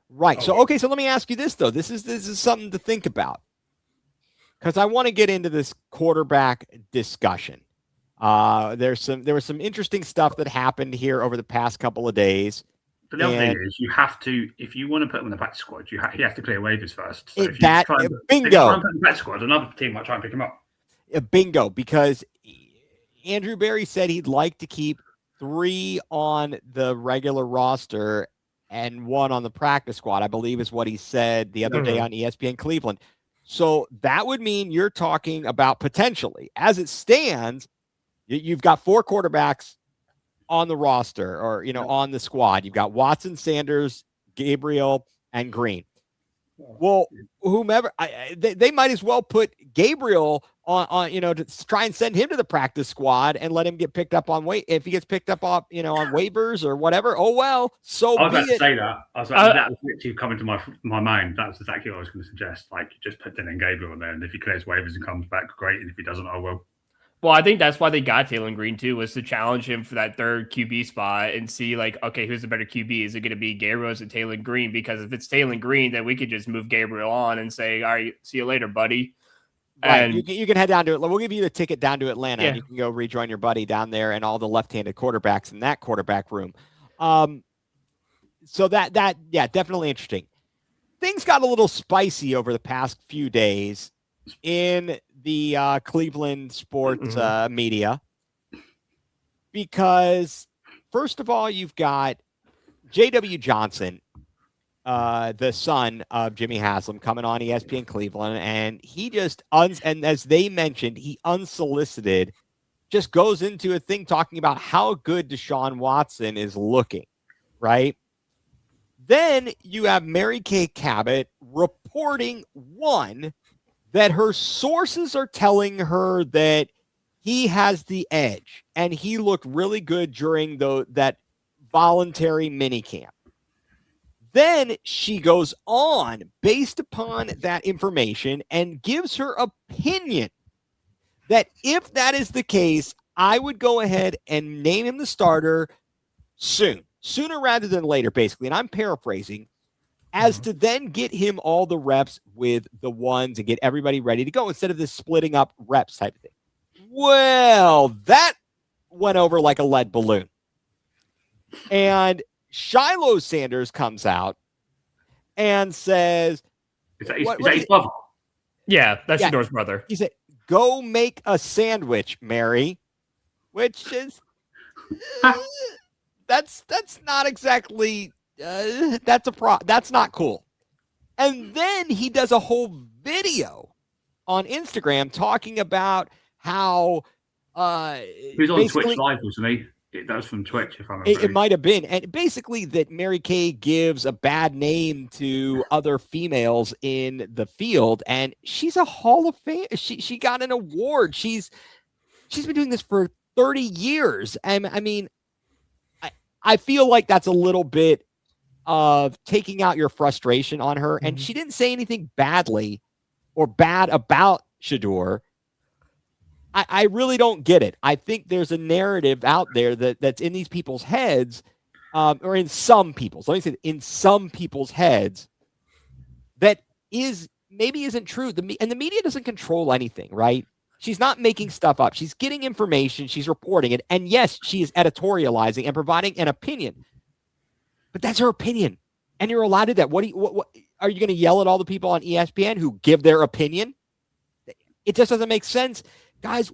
right. So so let me ask you this though. This is something to think about, because I want to get into this quarterback discussion. There was some interesting stuff that happened here over the past couple of days. But the other thing is, you have to, if you want to put him in the practice squad, you have to clear waivers first. So if you try and put him in the practice squad, another team might try and pick him up. Bingo, because Andrew Berry said he'd like to keep 3 on the regular roster and 1 on the practice squad, I believe is what he said the other day on ESPN Cleveland. So that would mean you're talking about potentially, as it stands, you've got 4 quarterbacks on the roster or, on the squad. You've got Watson, Sanders, Gabriel, and Green. Well, whomever, they might as well put Gabriel on to try and send him to the practice squad and let him get picked up on if he gets picked up on waivers or whatever. Oh well, so I was be about to it. say that. That was literally coming to my mind. That's exactly what I was going to suggest. Like, just put Dylan Gabriel in there, and if he clears waivers and comes back, great. And if he doesn't, oh well. Well, I think that's why they got Taylor Green too, was to challenge him for that 3rd QB spot and see like, okay, who's the better QB? Is it going to be Gabriel or is it Taylor Green? Because if it's Taylor Green, then we could just move Gabriel on and say, all right, see you later, buddy. Right. And you can head down to it. We'll give you the ticket down to Atlanta, and you can go rejoin your buddy down there and all the left-handed quarterbacks in that quarterback room. So that definitely interesting. Things got a little spicy over the past few days in the Cleveland sports media, because first of all, you've got J.W. Johnson, the son of Jimmy Haslam, coming on ESPN Cleveland, and he just and as they mentioned, he unsolicited just goes into a thing talking about how good Deshaun Watson is looking, right? Then you have Mary Kay Cabot reporting that her sources are telling her that he has the edge and he looked really good during that voluntary minicamp. Then she goes on based upon that information and gives her opinion that if that is the case, I would go ahead and name him the starter sooner rather than later, basically. And I'm paraphrasing, as to then get him all the reps with the ones and get everybody ready to go instead of this splitting up reps type of thing. Well, that went over like a lead balloon. And Shiloh Sanders comes out and says, Is that his brother? Yeah, that's Shador's brother. He said, go make a sandwich, Mary, which is, that's not exactly, that's not cool. And then he does a whole video on Instagram talking about how, he was on Twitch Live, wasn't he? That was from Twitch, if I remember. It might have been. And basically that Mary Kay gives a bad name to other females in the field. And she's a Hall of Fame. She got an award. She's been doing this for 30 years. And I mean, I feel like that's a little bit of taking out your frustration on her. And she didn't say anything badly or bad about Shador. I really don't get it. I think there's a narrative out there that's in these people's heads, or in some people's, let me say, in some people's heads, that maybe isn't true. And the media doesn't control anything, right? She's not making stuff up. She's getting information. She's reporting it. And yes, she is editorializing and providing an opinion. But that's her opinion. And you're allowed to do that. What are you going to yell at all the people on ESPN who give their opinion? It just doesn't make sense. Guys,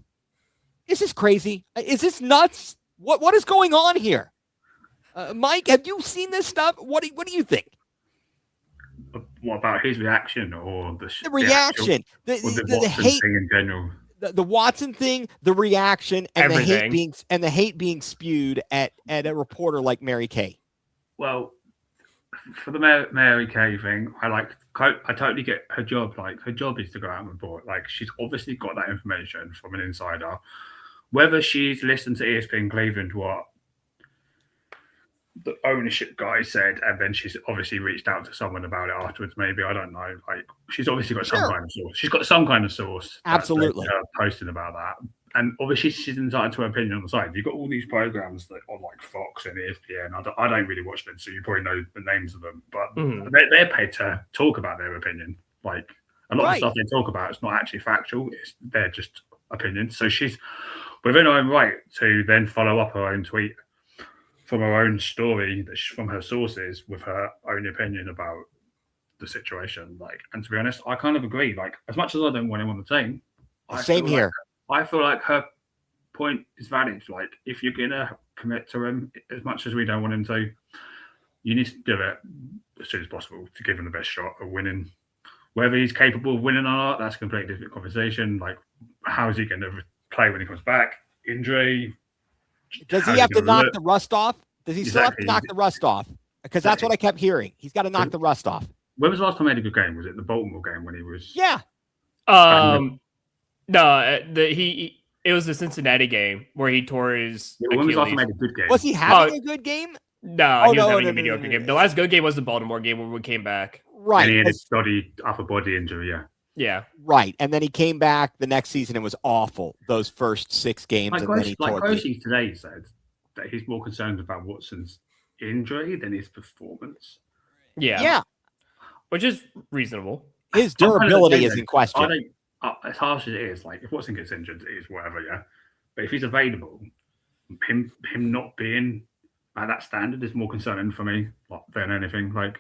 is this crazy? Is this nuts? What is going on here? Mike, have you seen this stuff? What do you think? What about his reaction or the reaction? The hate thing in general. The Watson thing, the reaction, and everything. the hate being spewed at a reporter like Mary Kay. Well, for the Mary Kay thing, I totally get her job. Like, her job is to go out and report. Like, she's obviously got that information from an insider. Whether she's listened to ESPN Cleveland, what the ownership guy said, and then she's obviously reached out to someone about it afterwards. Maybe, I don't know. Like, she's obviously got some kind of source. She's got some kind of source. Absolutely. Posting about that. And obviously she's entitled to her opinion on the side. You've got all these programs that on like Fox and ESPN. I don't really watch them, so you probably know the names of them. But they're paid to talk about their opinion. Like, a lot of stuff they talk about, it's not actually factual. They're just opinions. So she's within her own right to then follow up her own tweet from her own story, from her sources, with her own opinion about the situation. Like, and to be honest, I kind of agree. Like, as much as I don't want him on the team, same here. I feel like her point is valid. Like, if you're gonna commit to him, as much as we don't want him to, you need to do it as soon as possible to give him the best shot of winning. Whether he's capable of winning or not, that's a completely different conversation. Like, how is he going to play when he comes back? Injury. Does he have to knock the rust off? Does he still have to knock the rust off? Because that's what I kept hearing. He's got to knock the rust off. When was the last time he had a good game? Was it the Baltimore game when he was? Yeah. No, it was the Cincinnati game where he tore his Achilles. When was the last time he had a good game? Was he having a good game? No, he was having a mediocre game. The last good game was the Baltimore game where we came back. Right. And he had a upper body injury, yeah. Yeah. Right. And then he came back the next season and was awful those first 6 games. Like Croce today said that he's more concerned about Watson's injury than his performance. Yeah. Which is reasonable. His durability is in question. As harsh as it is, like, if Watson gets injured, it is whatever, yeah. But if he's available, him not being at that standard is more concerning for me than anything. Like,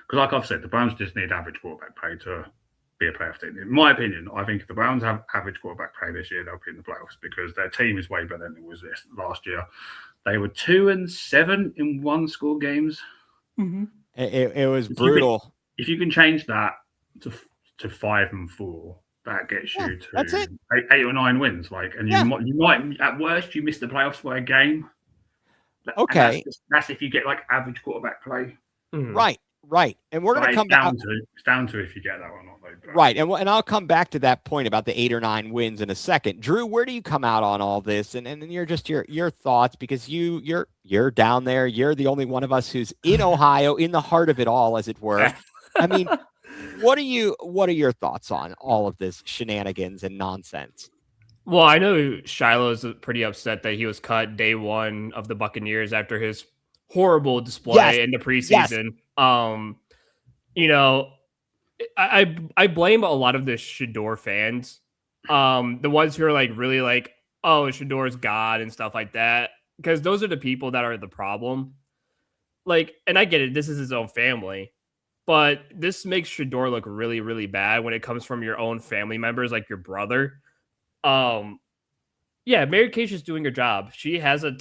because like I've said, the Browns just need average quarterback play to be a playoff team. In my opinion, I think if the Browns have average quarterback play this year, they'll be in the playoffs because their team is way better than it was this last year. They were 2-7 in one-score games. Mm-hmm. It was brutal. If you can change that to 5-4. That gets you to 8 or 9 wins. Like, and you might at worst you miss the playoffs by a game. Okay, that's if you get like average quarterback play. Right. Right. And we're going to come back. It's down to if you get that or not. Though, right. And I'll come back to that point about the 8 or 9 wins in a second. Drew, where do you come out on all this? And you're just your thoughts, because you're down there. You're the only one of us who's in Ohio, in the heart of it all, as it were. I mean, what are your thoughts on all of this shenanigans and nonsense? Well, I know Shiloh's pretty upset that he was cut day one of the Buccaneers after his horrible display in the preseason. Yes. You know, I blame a lot of the Shedeur fans, the ones who are like really like, oh, Shedeur's God and stuff like that, because those are the people that are the problem. Like, and I get it, this is his own family, but this makes Shedeur look really, really bad when it comes from your own family members, like your brother. Yeah, Mary Kay's just doing her job. She has a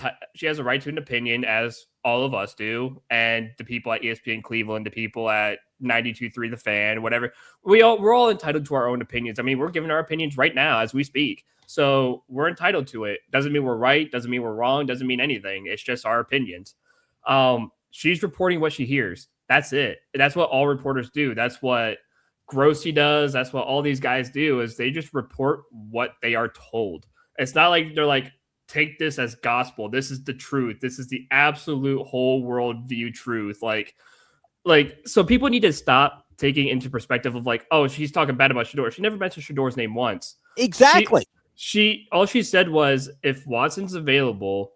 right to an opinion, as all of us do, and the people at ESPN Cleveland, the people at 92.3 The Fan, whatever. We're all entitled to our own opinions. I mean, we're giving our opinions right now as we speak, so we're entitled to it. Doesn't mean we're right. Doesn't mean we're wrong. Doesn't mean anything. It's just our opinions. She's reporting what she hears. That's it. That's what all reporters do. That's what Grossi does. That's what all these guys do, is they just report what they are told. It's not like they're like, take this as gospel. This is the truth. This is the absolute whole world view truth. Like, so people need to stop taking into perspective of like, oh, she's talking bad about Shedeur. She never mentioned Shedeur's name once. Exactly. All she said was, if Watson's available,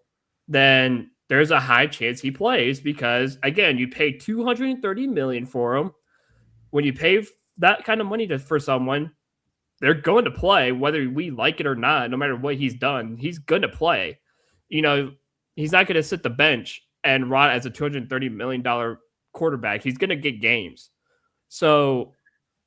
then there's a high chance he plays, because again, you pay $230 million for him. When you pay that kind of money for someone, they're going to play, whether we like it or not. No matter what he's done, he's going to play. You know, he's not going to sit the bench and rot as a $230 million quarterback. He's going to get games. So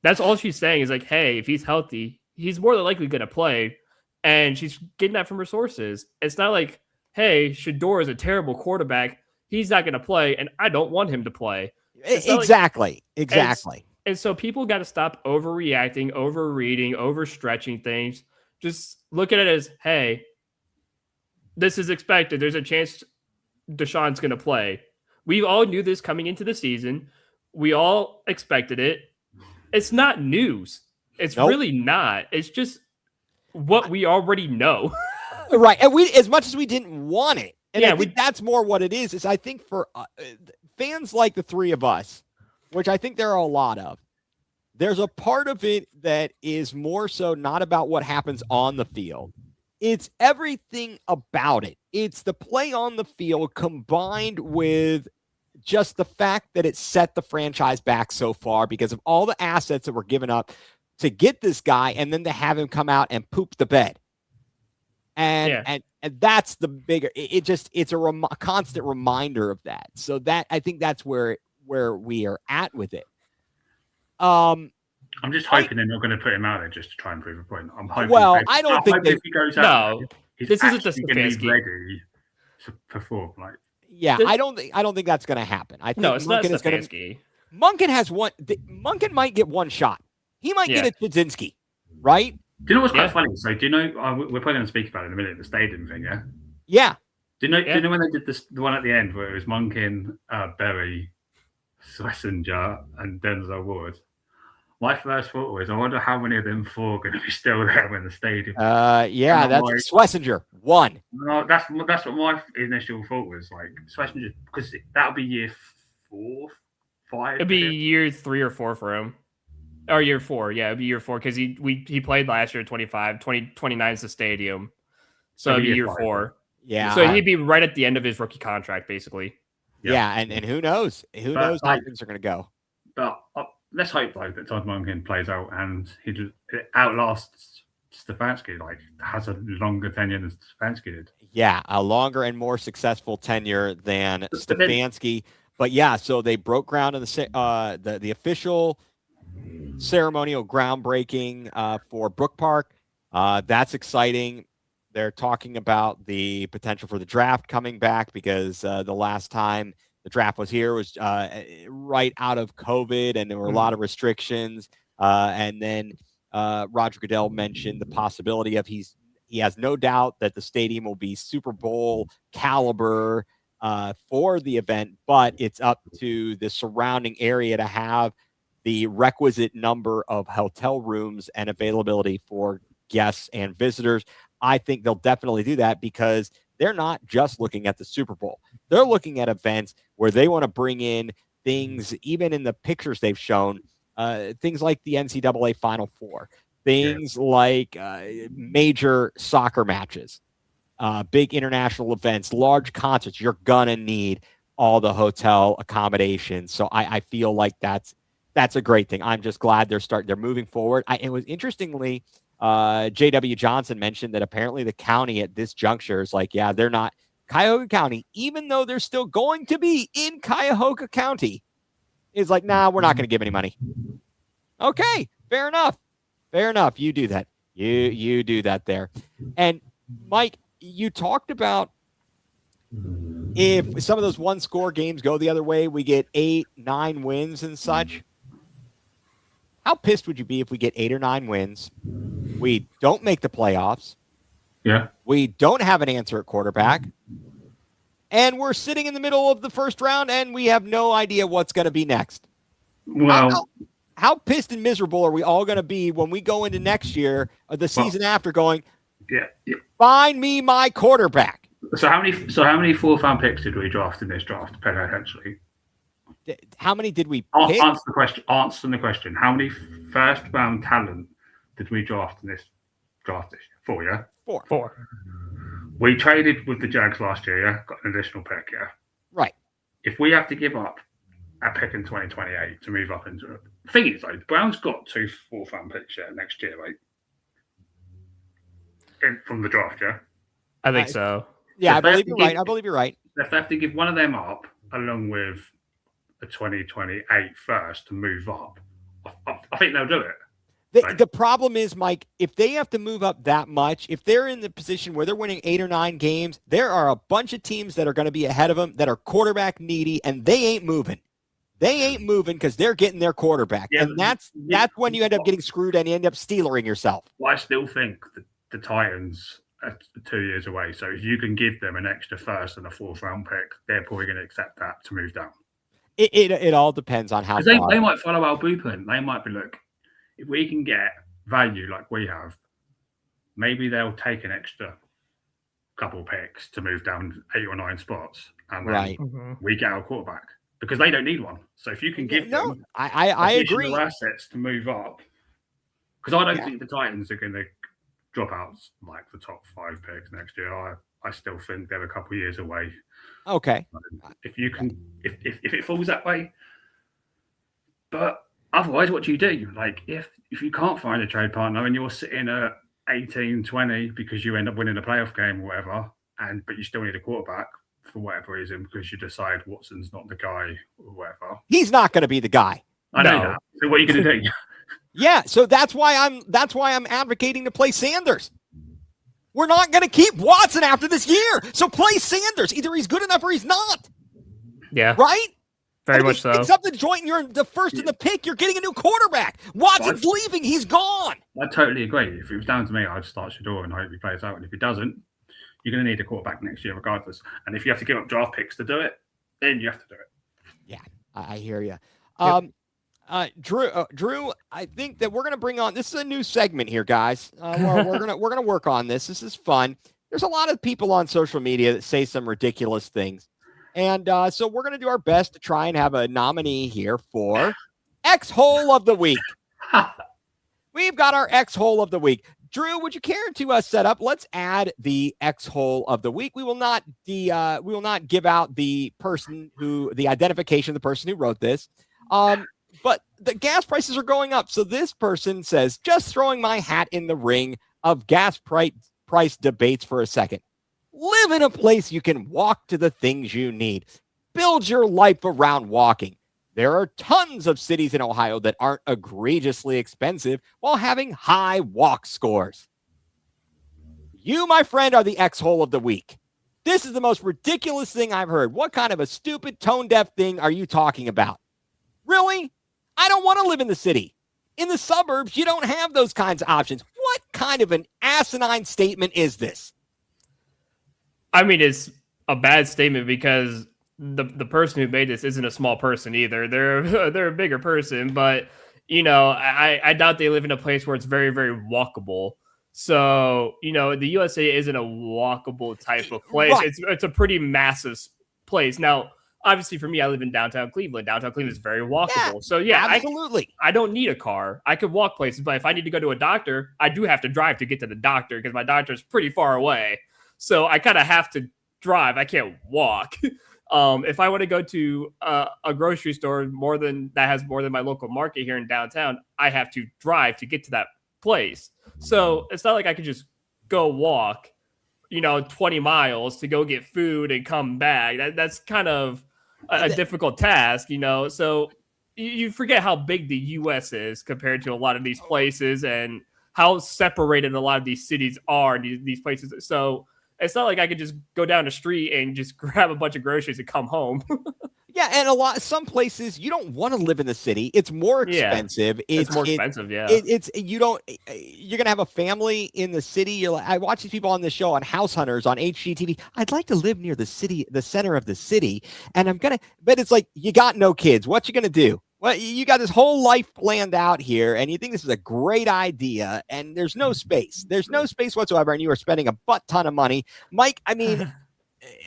that's all she's saying is like, hey, if he's healthy, he's more than likely going to play. And she's getting that from her sources. It's not like, hey, Shedeur is a terrible quarterback. He's not going to play, and I don't want him to play. Exactly. And so people got to stop overreacting, overreading, overstretching things. Just look at it as, hey, this is expected. There's a chance Deshaun's going to play. We all knew this coming into the season. We all expected it. It's not news. It's really not. It's just what we already know. Right. And we, as much as we didn't want it. And I think that's more what it is I think for fans like the three of us, which I think there are a lot of, there's a part of it that is more so not about what happens on the field. It's everything about it. It's the play on the field combined with just the fact that it set the franchise back so far because of all the assets that were given up to get this guy, and then to have him come out and poop the bed. And that's the bigger, it's a constant reminder of that. So that, I think that's where we are at with it. I'm just hoping they're not going to put him out there just to try and prove a point. I'm hoping. Well, I don't think if he goes out. No, this isn't the Stefanski ready to perform. Like, yeah, I don't think that's going to happen. I think it's not Stefanski. Monken has one. Monken might get one shot. He might get a Chudzinski, right? Do you know what's quite funny? So, do you know we're probably going to speak about it in a minute, the stadium thing, yeah? Yeah. Do you know when they did the one at the end where it was Monken, Berry, Schlesinger, and Denzel Ward? My first thought was, I wonder how many of them four are going to be still there in the stadium. Yeah, that's like, Schlesinger, one. No, that's what my initial thought was, like Schlesinger, because that'll be year 4, 5. It'd be year 3 or 4 for him. Or year 4, yeah, it'd be year 4 because he played last year at 25, 29 is the stadium, so it'd be year 4. Yeah, so he'd be right at the end of his rookie contract, basically. Yeah, and who knows? Who knows how things are going to go? But let's hope though that Todd Monken plays out and he just outlasts Stefanski, like has a longer tenure than Stefanski did. Yeah, a longer and more successful tenure than Stefanski. But yeah, so they broke ground in the official ceremonial groundbreaking for Brook Park. That's exciting. They're talking about the potential for the draft coming back because the last time the draft was here was right out of COVID, and there were a lot of restrictions. And then Roger Goodell mentioned the possibility of he has no doubt that the stadium will be Super Bowl caliber for the event, but it's up to the surrounding area to have the requisite number of hotel rooms and availability for guests and visitors. I think they'll definitely do that because they're not just looking at the Super Bowl. They're looking at events where they want to bring in things, even in the pictures they've shown, things like the NCAA Final Four, things like major soccer matches, big international events, large concerts. You're going to need all the hotel accommodations. So I feel like that's a great thing. I'm just glad they're moving forward. It was interestingly, J.W. Johnson mentioned that apparently the county at this juncture is like, yeah, they're not Cuyahoga County, even though they're still going to be in Cuyahoga County, is like, nah, we're not going to give any money. Okay, fair enough. Fair enough. You do that. You do that there. And Mike, you talked about if some of those one-score games go the other way, we get 8, 9 wins and such. How pissed would you be if we get 8 or 9 wins? We don't make the playoffs. Yeah. We don't have an answer at quarterback. And we're sitting in the middle of the first round and we have no idea what's going to be next. Well, how pissed and miserable are we all going to be when we go into next year or the season after going, yeah. find me my quarterback? So how many fourth-round picks did we draft in this draft, potentially? How many did we pick? Answer the question. How many first-round talent did we draft in this draft this year? 4, yeah? 4. We traded with the Jags last year, yeah? Got an additional pick, yeah? Right. If we have to give up a pick in 2028 to move up into it. The thing is, though, the Browns got 2 fourth-round picks next year, right? From the draft, yeah? I think so. Yeah, I believe you're right. If they have to give one of them up, along with a 2028 first to move up, I think they'll do it. The problem is, Mike, if they have to move up that much, if they're in the position where they're winning 8 or 9 games, there are a bunch of teams that are going to be ahead of them that are quarterback needy, and they ain't moving. They ain't moving because they're getting their quarterback. Yeah, and that's when you end up getting screwed and you end up stealering yourself. Well, I still think that the Titans are 2 years away. So if you can give them an extra first and a fourth-round pick, they're probably going to accept that to move down. It all depends on how they might follow our blueprint. They might be, look, if we can get value like we have, maybe they'll take an extra couple picks to move down 8 or 9 spots, and then we get our quarterback because they don't need one. So if you can give them, I agree, assets to move up, because I don't think the Titans are going to drop out like the top 5 picks next year. I still think they're a couple of years away. Okay, if you can, if it falls that way, but. Otherwise, what do you do? Like, if you can't find a trade partner and you're sitting at 18-20 because you end up winning a playoff game or whatever, but you still need a quarterback for whatever reason because you decide Watson's not the guy or whatever. He's not going to be the guy. I know that. So what are you going to do? Yeah, so that's why I'm advocating to play Sanders. We're not going to keep Watson after this year. So play Sanders. Either he's good enough or he's not. Yeah. Right? Very much so. Picks up the joint and you're the first in the pick. You're getting a new quarterback. Watson's leaving. He's gone. I totally agree. If it was down to me, I'd start Shador and hope he plays out. And if he doesn't, you're going to need a quarterback next year regardless. And if you have to give up draft picks to do it, then you have to do it. Yeah, I hear you. Drew, I think that we're going to bring on, this is a new segment here, guys. We're going to work on this. This is fun. There's a lot of people on social media that say some ridiculous things. And so we're going to do our best to try and have a nominee here for X-Hole of the Week. We've got our X-Hole of the Week. Drew, would you care to set up? Let's add the X-Hole of the Week. We will not give out the identification of the person who wrote this. But the gas prices are going up. So this person says, just throwing my hat in the ring of gas price debates for a second. Live in a place you can walk to the things you need. Build your life around walking. There are tons of cities in Ohio that aren't egregiously expensive while having high walk scores. You, my friend, are the X-Hole of the Week. This is the most ridiculous thing I've heard. What kind of a stupid, tone-deaf thing are you talking about? Really? I don't want to live in the city. In the suburbs, you don't have those kinds of options. What kind of an asinine statement is this? I mean, it's a bad statement because the person who made this isn't a small person either. They're a bigger person, but I doubt they live in a place where it's very, very walkable. So, the USA isn't a walkable type of place. Right. It's a pretty massive place. Now, obviously for me, I live in downtown Cleveland. Downtown Cleveland is very walkable. So yeah, absolutely. I don't need a car. I could walk places, but if I need to go to a doctor, I do have to drive to get to the doctor because my doctor is pretty far away. So I kind of have to drive. I can't walk. If I want to go to a grocery store that has more than my local market here in downtown, I have to drive to get to that place. So it's not like I could just go walk, 20 miles to go get food and come back. That's kind of a difficult task, So you forget how big the U.S. is compared to a lot of these places and how separated a lot of these cities are, these places. So it's not like I could just go down the street and just grab a bunch of groceries and come home. Yeah, and some places you don't want to live in the city. It's more expensive. Yeah, it's more expensive. Yeah, you're gonna have a family in the city. I watch these people on this show on House Hunters on HGTV. I'd like to live near the city, the center of the city, and but it's like you got no kids. What you gonna do? Well, you got this whole life planned out here, and you think this is a great idea, and there's no space. There's no space whatsoever, and you are spending a butt ton of money. Mike, I mean,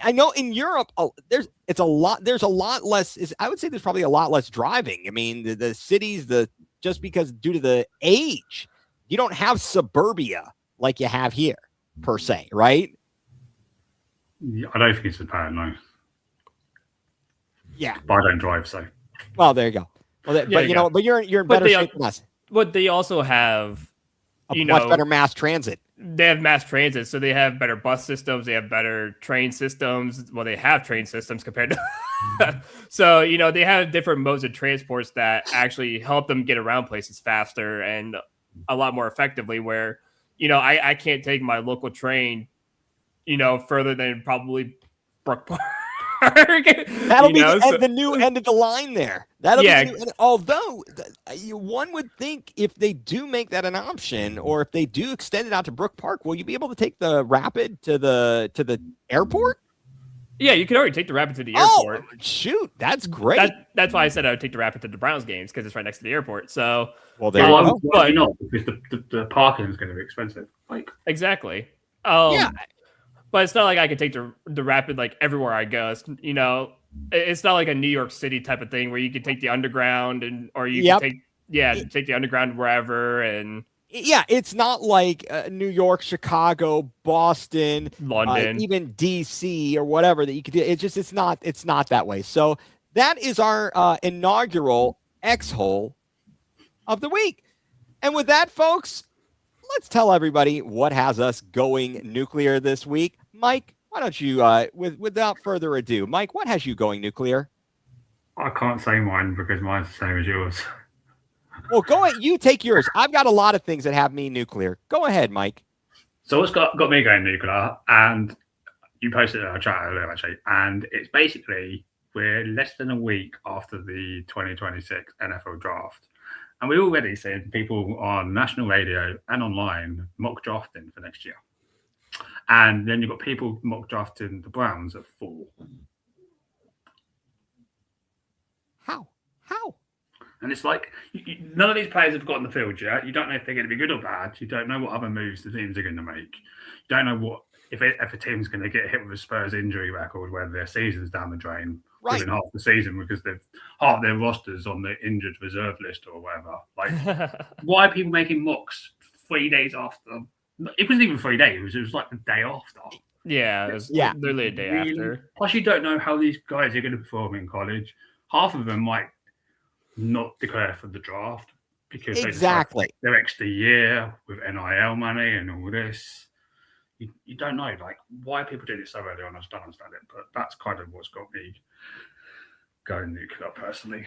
I know in Europe, there's a lot less. I would say there's probably a lot less driving. I mean, the cities, just because due to the age, you don't have suburbia like you have here, per se, right? Yeah, I don't think it's as bad, no. Yeah. But I don't drive, so. Well, there you go. Well, but you're in better shape than us. But they also have much better mass transit. They have mass transit, so they have better bus systems. They have better train systems. Well, they have train systems compared to. So they have different modes of transports that actually help them get around places faster and a lot more effectively. Where I can't take my local train, further than probably Brook Park. That'll be the new end of the line there. That'll be the new end. Although one would think if they do make that an option, or if they do extend it out to Brook Park, will you be able to take the Rapid to the airport? Yeah, you can already take the Rapid to the airport. Oh, shoot, that's great. That's why I said I would take the Rapid to the Browns games because it's right next to the airport. So there you go. But not because the parking is going to be expensive. Exactly. Yeah. But it's not like I could take the Rapid like everywhere I go. It's not like a New York City type of thing where you can take the underground or you can take the underground wherever. And yeah, it's not like New York, Chicago, Boston, London, even DC or whatever that you could do. It's not that way. So that is our inaugural X-Hole of the week. And with that, folks, let's tell everybody what has us going nuclear this week. Mike, why don't you, without further ado, Mike, what has you going nuclear? I can't say mine because mine's the same as yours. Well, go ahead. You take yours. I've got a lot of things that have me nuclear. Go ahead, Mike. So what's got me going nuclear, and you posted it in our chat earlier, actually, and it's basically we're less than a week after the 2026 NFL draft. And we're already seeing people on national radio and online mock drafting for next year. And then you've got people mock drafting the Browns at 4. How? And it's like, none of these players have got on the field yet. You don't know if they're going to be good or bad. You don't know what other moves the teams are going to make. You don't know if a team's going to get hit with a Spurs injury record where their season's down the drain. Right. Within half the season because half their rosters on the injured reserve list or whatever. Like, why are people making mocks 3 days after? It wasn't even 3 days. It was like the day after. Yeah, it was literally a day after. Plus, you don't know how these guys are going to perform in college. Half of them might not declare for the draft because exactly their extra year with NIL money and all this. You don't know, like, why people do this so early on. I just don't understand it, but that's kind of what's got me going nuclear personally.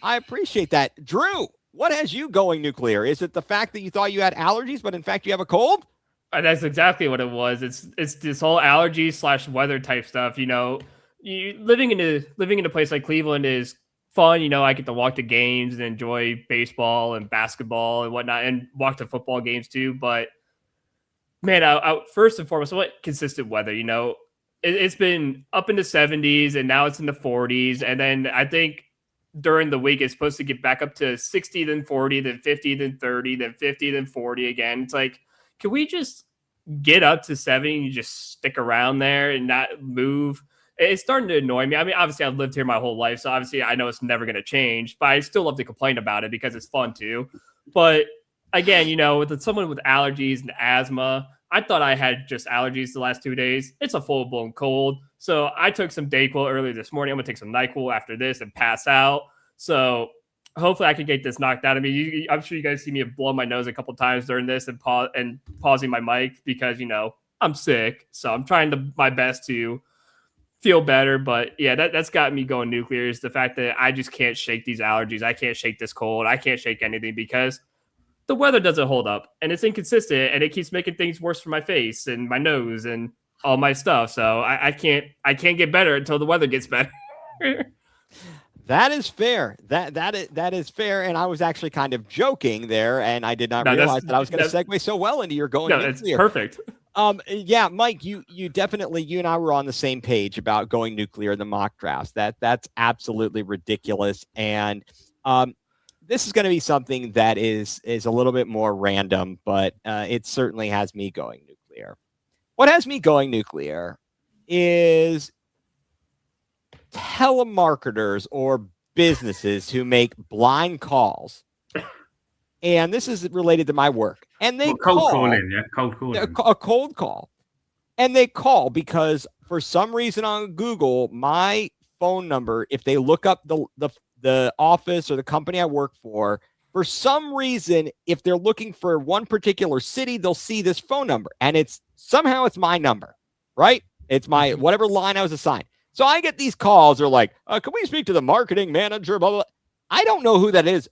I appreciate that. Drew, what has you going nuclear? Is it the fact that you thought you had allergies, but in fact you have a cold? That's exactly what it was. It's this whole allergy / weather type stuff. Living in a place like Cleveland is fun. I get to walk to games and enjoy baseball and basketball and whatnot, and walk to football games too. But man, I first and foremost, I want consistent weather. it's been up in the 70s and now it's in the 40s. And then I think during the week it's supposed to get back up to 60, then 40, then 50, then 30, then 50, then 40 again. It's like, can we just get up to 70 and just stick around there and not move? It's starting to annoy me. I mean, obviously I've lived here my whole life, so obviously I know it's never going to change, but I still love to complain about it because it's fun too. But again, with someone with allergies and asthma, I thought I had just allergies the last 2 days. It's a full-blown cold. So I took some Dayquil earlier this morning. I'm going to take some NyQuil after this and pass out. So hopefully I can get this knocked out of me. I'm sure you guys see me blow my nose a couple times during this and pausing my mic because, I'm sick. So I'm trying my best to feel better. But yeah, that's got me going nuclear is the fact that I just can't shake these allergies. I can't shake this cold. I can't shake anything because the weather doesn't hold up and it's inconsistent and it keeps making things worse for my face and my nose and all my stuff. So I can't get better until the weather gets better. That is fair. That is fair. And I was actually kind of joking there, and I did not realize that I was going to segue so well into your going nuclear. It's perfect. Yeah, Mike, you definitely, you and I were on the same page about going nuclear in the mock drafts. That's absolutely ridiculous. And this is going to be something that is a little bit more random, but it certainly has me going nuclear. What has me going nuclear is telemarketers or businesses who make blind calls. And this is related to my work. And they cold calling. A cold call. And they call because for some reason on Google, my phone number, if they look up the office or the company I work for some reason, if they're looking for one particular city, they'll see this phone number. And it's my number, right? It's my whatever line I was assigned. So I get these calls. They're like, can we speak to the marketing manager? Blah, blah, blah. I don't know who that is.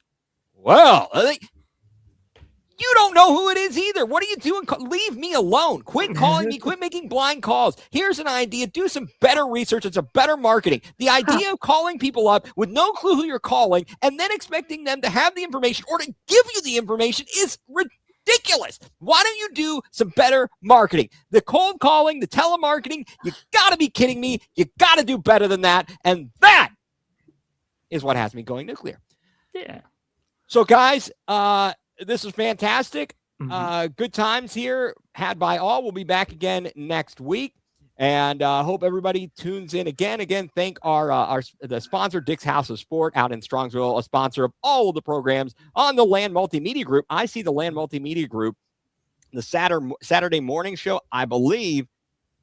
Well, you don't know who it is either. What are you doing? Leave me alone. Quit calling me. Quit making blind calls. Here's an idea. Do some better research. It's a better marketing. The idea of calling people up with no clue who you're calling and then expecting them to have the information or to give you the information is ridiculous. Why don't you do some better marketing? The cold calling, the telemarketing, you got to be kidding me. You got to do better than that. And that is what has me going nuclear. Yeah. So guys, this is fantastic. Good times here had by all. We'll be back again next week. And hope everybody tunes in again. Again, thank the sponsor, Dick's House of Sport out in Strongsville, a sponsor of all of the programs on the Land Multimedia Group. I see the Land Multimedia Group, the Saturday morning show. I believe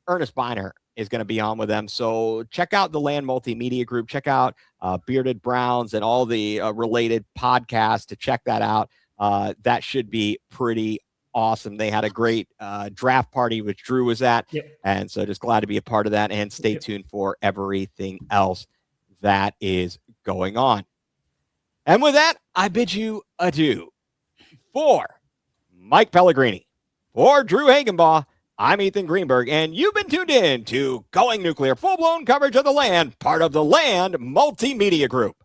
Ernest Biner is going to be on with them. So check out the Land Multimedia Group. Check out Bearded Browns and all the related podcasts to check that out. That should be pretty awesome. They had a great draft party, which Drew was at. Yep. And so just glad to be a part of that, and stay tuned for everything else that is going on. And with that, I bid you adieu. For Mike Pellegrini, for Drew Hagenbaugh, I'm Ethan Greenberg, and you've been tuned in to Going Nuclear, full-blown coverage of the Land, part of the Land Multimedia Group.